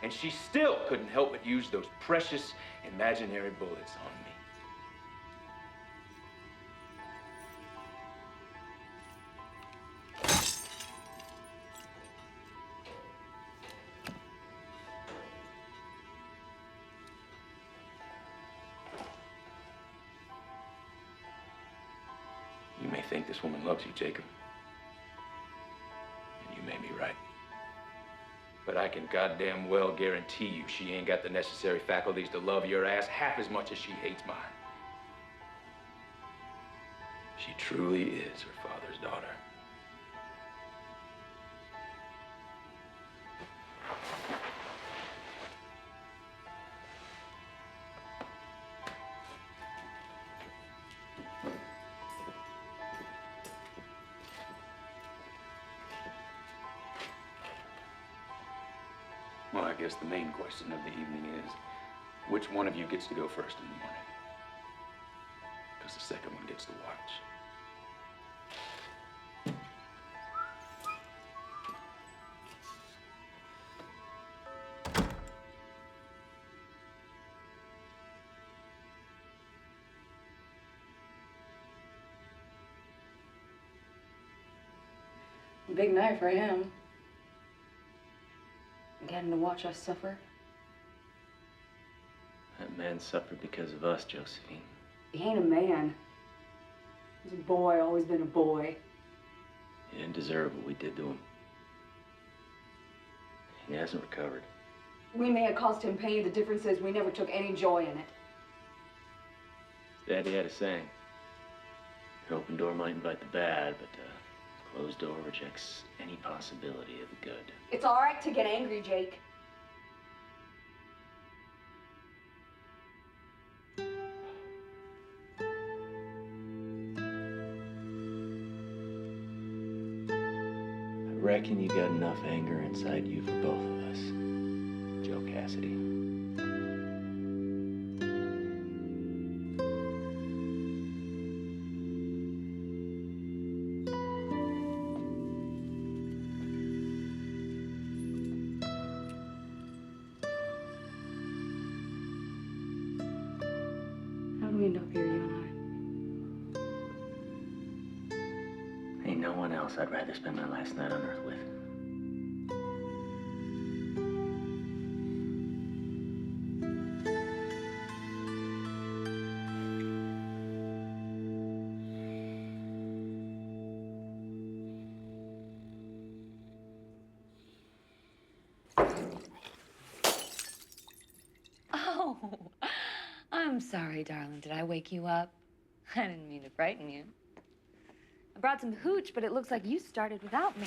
And she still couldn't help but use those precious imaginary bullets on me. You may think this woman loves you, Jacob. And you may be right. But I can goddamn well guarantee you she ain't got the necessary faculties to love your ass half as much as she hates mine. She truly is her father's daughter. Well, I guess the main question of the evening is, which one of you gets to go first in the morning? Because the second one gets to watch. Big night for him. Getting to watch us suffer. That man suffered because of us, Josephine. He ain't a man. He's a boy, always been a boy. He didn't deserve what we did to him. He hasn't recovered. We may have caused him pain. The difference is we never took any joy in it. His daddy had a saying. An open door might invite the bad, but a closed door rejects any possibility of the good. It's all right to get angry, Jake. I reckon you got enough anger inside you for both of us, Joe Cassidy. How do we end up here, you and I? Ain't no one else I'd rather spend my last night on Earth with. Oh, I'm sorry, darling. Did I wake you up? I didn't mean to frighten you. I brought some hooch, but it looks like you started without me.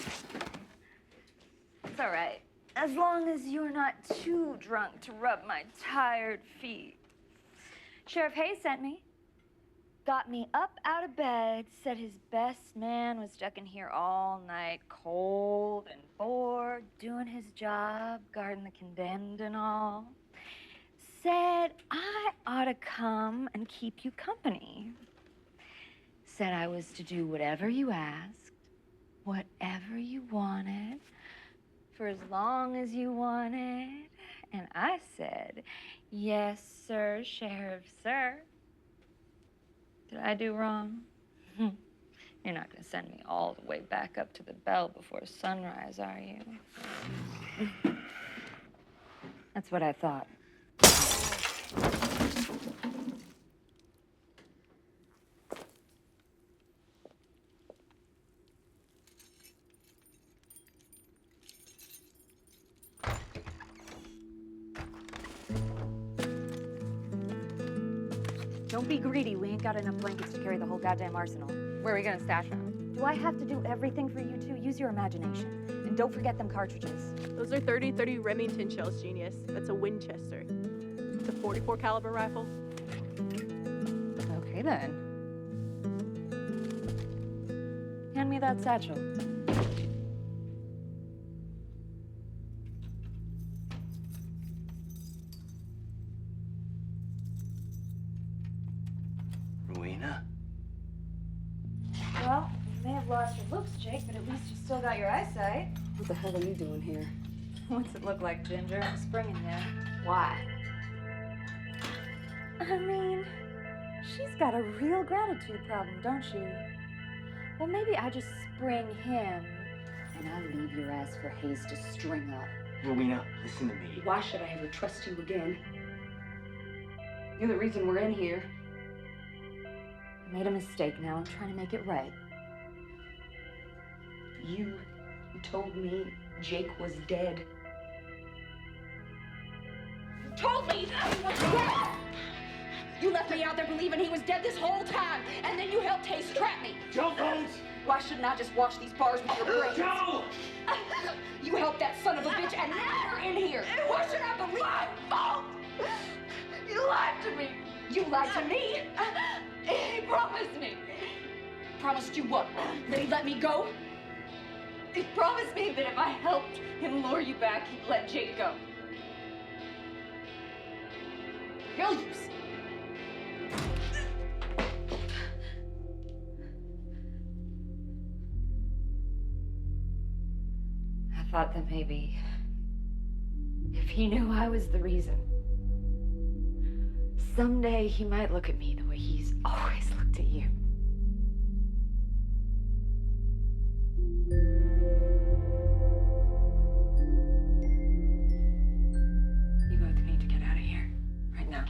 It's all right, as long as you're not too drunk to rub my tired feet. Sheriff Hayes sent me. Got me up out of bed, said his best man was stuck in here all night, cold and bored, doing his job, guarding the condemned and all. Said I ought to come and keep you company. Said I was to do whatever you asked, whatever you wanted, for as long as you wanted. And I said, yes, sir, Sheriff, sir. Did I do wrong? You're not gonna send me all the way back up to the bell before sunrise, are you? That's what I thought. Don't be greedy. We ain't got enough blankets to carry the whole goddamn arsenal. Where are we gonna stash them? Do I have to do everything for you two? Use your imagination. And don't forget them cartridges. Those are 30 Remington shells, genius. That's a Winchester. It's a .44 caliber rifle. Okay, Okay, then. Hand me that satchel. Rowena? Well, you may have lost your looks, Jake, but at least you still got your eyesight. What the hell are you doing here? What's it look like, Ginger? I'm springing there. Why? I mean, she's got a real gratitude problem, don't she? Well, maybe I just spring him. And I leave your ass for Hayes to string up. Rowena, listen to me. Why should I ever trust you again? You're the reason we're in here. I made a mistake. Now I'm trying to make it right. You told me Jake was dead. You told me he was dead! You left me out there believing he was dead this whole time, and then you helped Hayes trap me. Joe Bones! Why shouldn't I just wash these bars with your brains? Joe! You helped that son of a bitch, and now we're in here. And why should I believe? My fault! You lied to me. You lied to me? He promised me. Promised you what? That he'd let me go? He promised me that if I helped him lure you back, he'd let Jake go. He'll use. I thought that maybe if he knew I was the reason, someday he might look at me the way he's always looked at you. You both need to get out of here right now.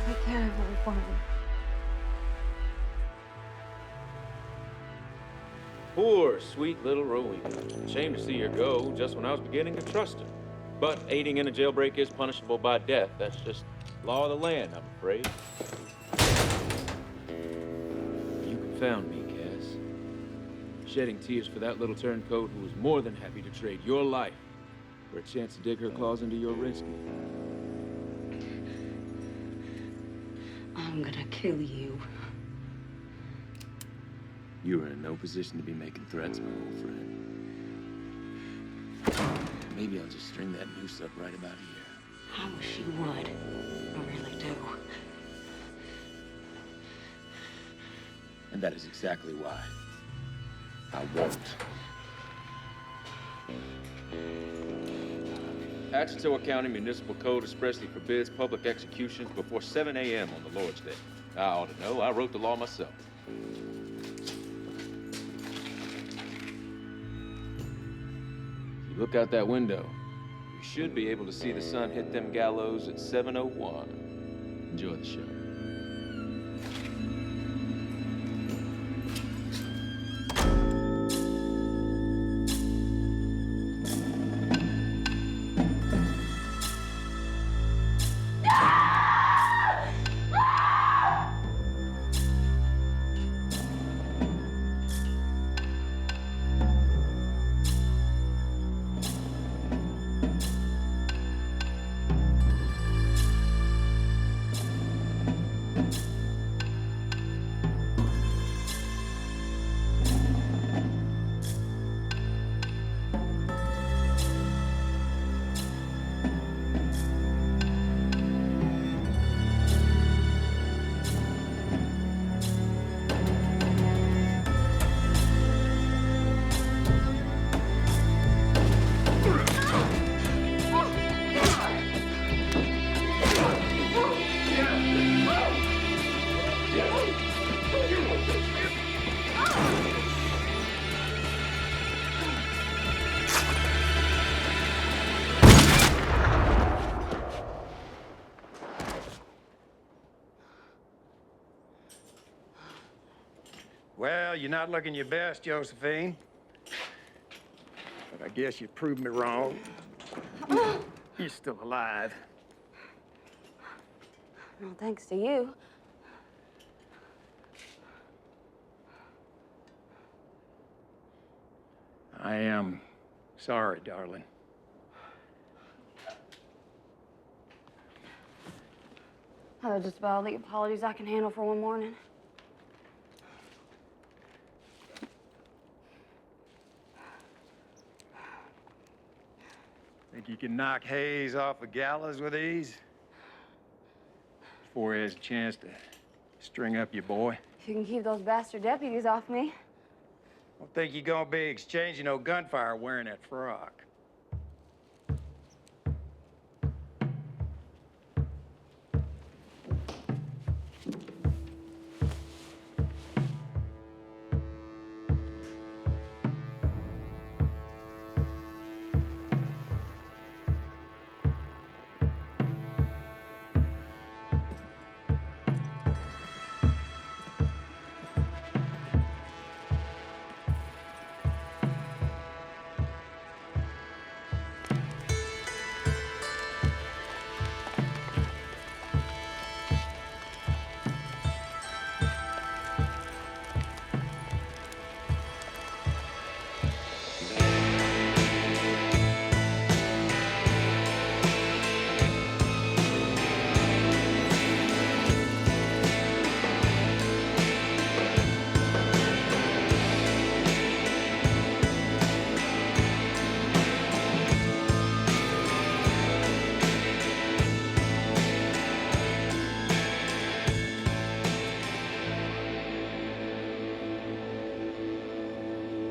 Take care of her for me. Poor, sweet little Rowena. Shame to see her go just when I was beginning to trust her. But aiding in a jailbreak is punishable by death. That's just law of the land, I'm afraid. You confound me, Cass. Shedding tears for that little turncoat who was more than happy to trade your life for a chance to dig her claws into your rescue. I'm gonna kill you. You are in no position to be making threats, my old friend. Maybe I'll just string that noose up right about here. I wish you would. I really do. And that is exactly why I won't. Atchitowa County Municipal Code expressly forbids public executions before 7 a.m. on the Lord's Day. I ought to know. I wrote the law myself. If you look out that window, you should be able to see the sun hit them gallows at 7:01. Enjoy the show. Well, you're not looking your best, Josephine. But I guess you proved me wrong. You're still alive. Well, thanks to you. I am sorry, darling. That was just about all the apologies I can handle for one morning. Think you can knock Hayes off the gallows with ease? Before he has a chance to string up your boy? If you can keep those bastard deputies off me. Don't think you're gonna be exchanging no gunfire wearing that frock.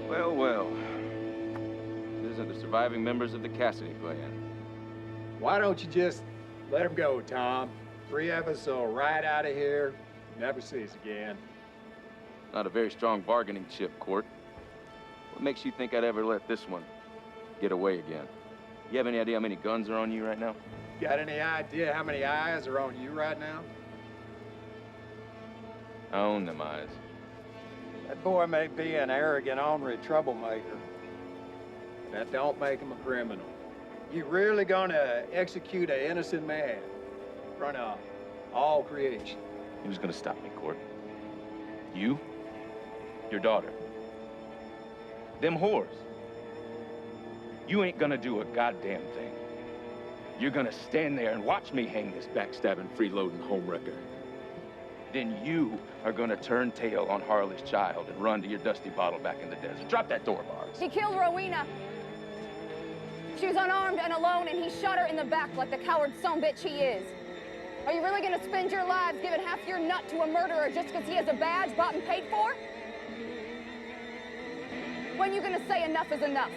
Well, well. These are the surviving members of the Cassidy clan. Why don't you just let him go, Tom? 3 of us will ride out of here, never see us again. Not a very strong bargaining chip, Court. What makes you think I'd ever let this one get away again? You have any idea how many guns are on you right now? Got any idea how many eyes are on you right now? I own them eyes. That boy may be an arrogant, ornery troublemaker. That don't make him a criminal. You really gonna execute an innocent man in front of all creation? Who's gonna stop me, Court? You? Your daughter? Them whores? You ain't gonna do a goddamn thing. You're gonna stand there and watch me hang this backstabbing, freeloading homewrecker. Then you are gonna turn tail on Harley's child and run to your dusty bottle back in the desert. Drop that door, Barbs. He killed Rowena. She was unarmed and alone, and he shot her in the back like the coward son-bitch he is. Are you really gonna spend your lives giving half your nut to a murderer just because he has a badge bought and paid for? When you gonna say enough is enough?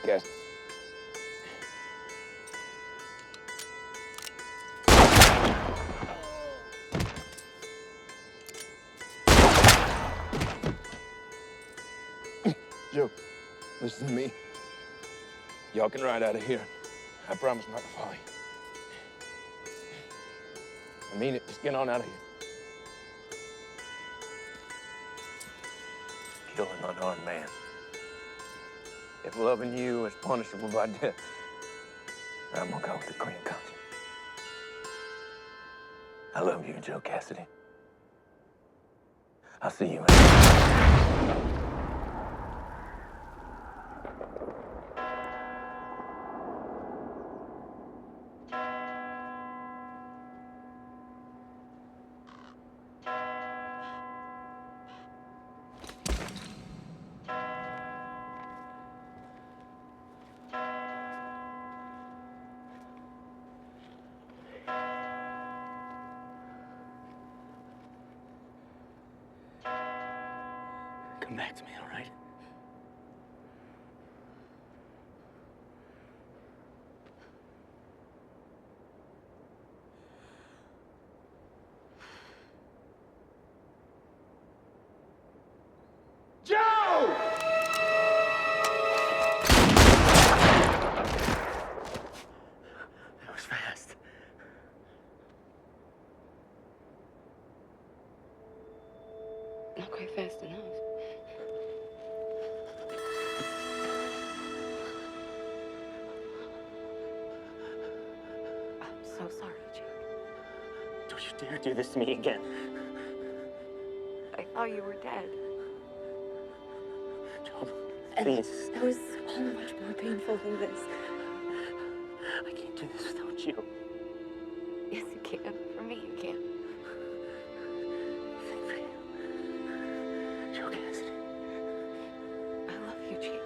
Cass. Joe, listen to me. Y'all can ride out of here. I promise not to follow you. I mean it. Just get on out of here. Kill an unarmed man. If loving you is punishable by death, I'm gonna go with a clean conscience. I love you, Joe Cassidy. I'll see you in... Come back to me, all right? Joe! That was fast. Not quite fast enough. I'm so sorry, Jake. Don't you dare do this to me again. I thought you were dead. Joe, And please. it was so much more painful than this. I can't do this without you. Yes, you can. For me, you can. Joe Cassidy. I love you, Jake.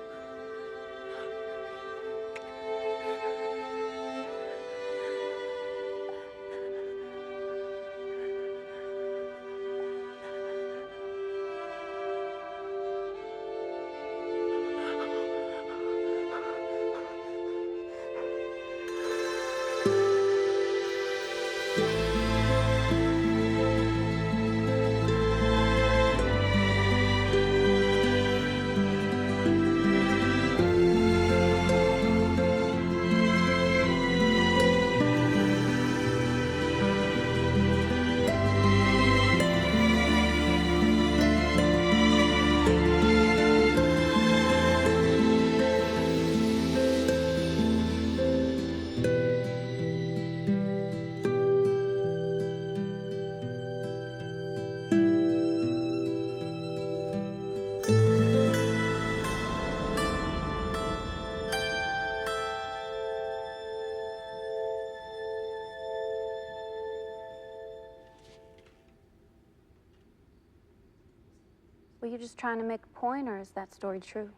Were you just trying to make a point, or is that story true?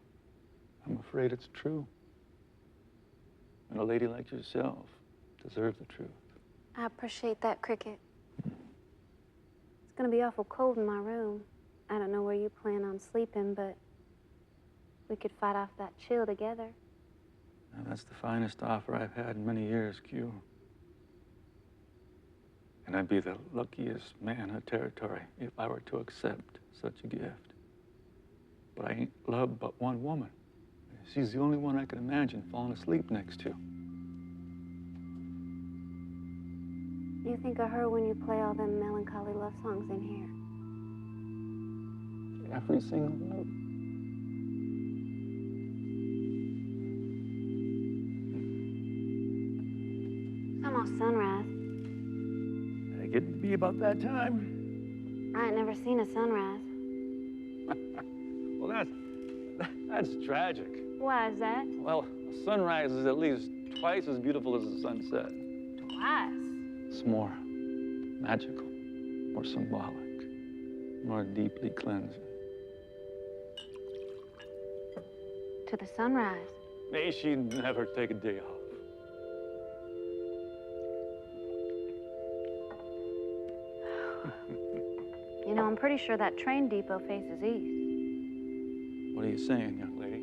I'm afraid it's true. And a lady like yourself deserves the truth. I appreciate that, Cricket. It's gonna be awful cold in my room. I don't know where you plan on sleeping, but we could fight off that chill together. Now, that's the finest offer I've had in many years, Q. And I'd be the luckiest man in the territory if I were to accept such a gift. But I ain't loved but one woman. She's the only one I can imagine falling asleep next to. You think of her when you play all them melancholy love songs in here. Every single note. It's almost sunrise. It get to be about that time. I ain't never seen a sunrise. Well, that's tragic. Why is that? Well, a sunrise is at least twice as beautiful as a sunset. Twice? It's more magical, more symbolic, more deeply cleansing. To the sunrise. May she never take a day off. You know, I'm pretty sure that train depot faces east. What are you saying, young lady?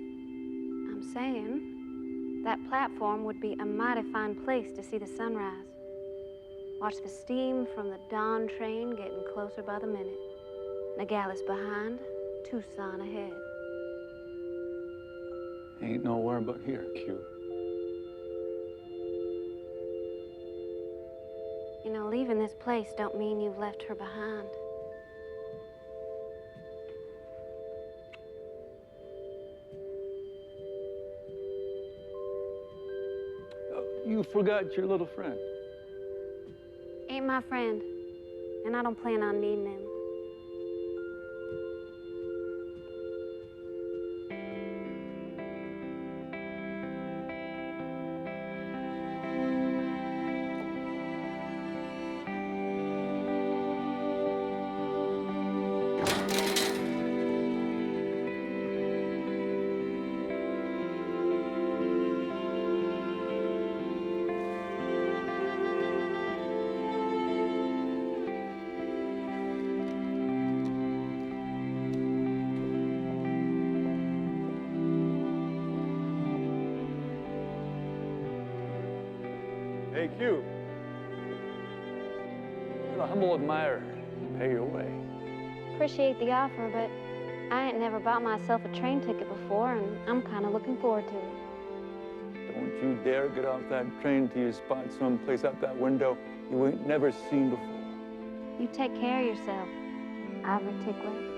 I'm saying that platform would be a mighty fine place to see the sunrise. Watch the steam from the dawn train getting closer by the minute. Nogales behind, Tucson ahead. Ain't nowhere but here, Q. You You know, leaving this place don't mean you've left her behind. You forgot your little friend. Ain't my friend, and I don't plan on needing him. Hey, Q. You're a humble admirer. Pay your way. Appreciate the offer, but I ain't never bought myself a train ticket before, and I'm kind of looking forward to it. Don't you dare get off that train till you spot someplace out that window you ain't never seen before. You take care of yourself, Ivory Tickler.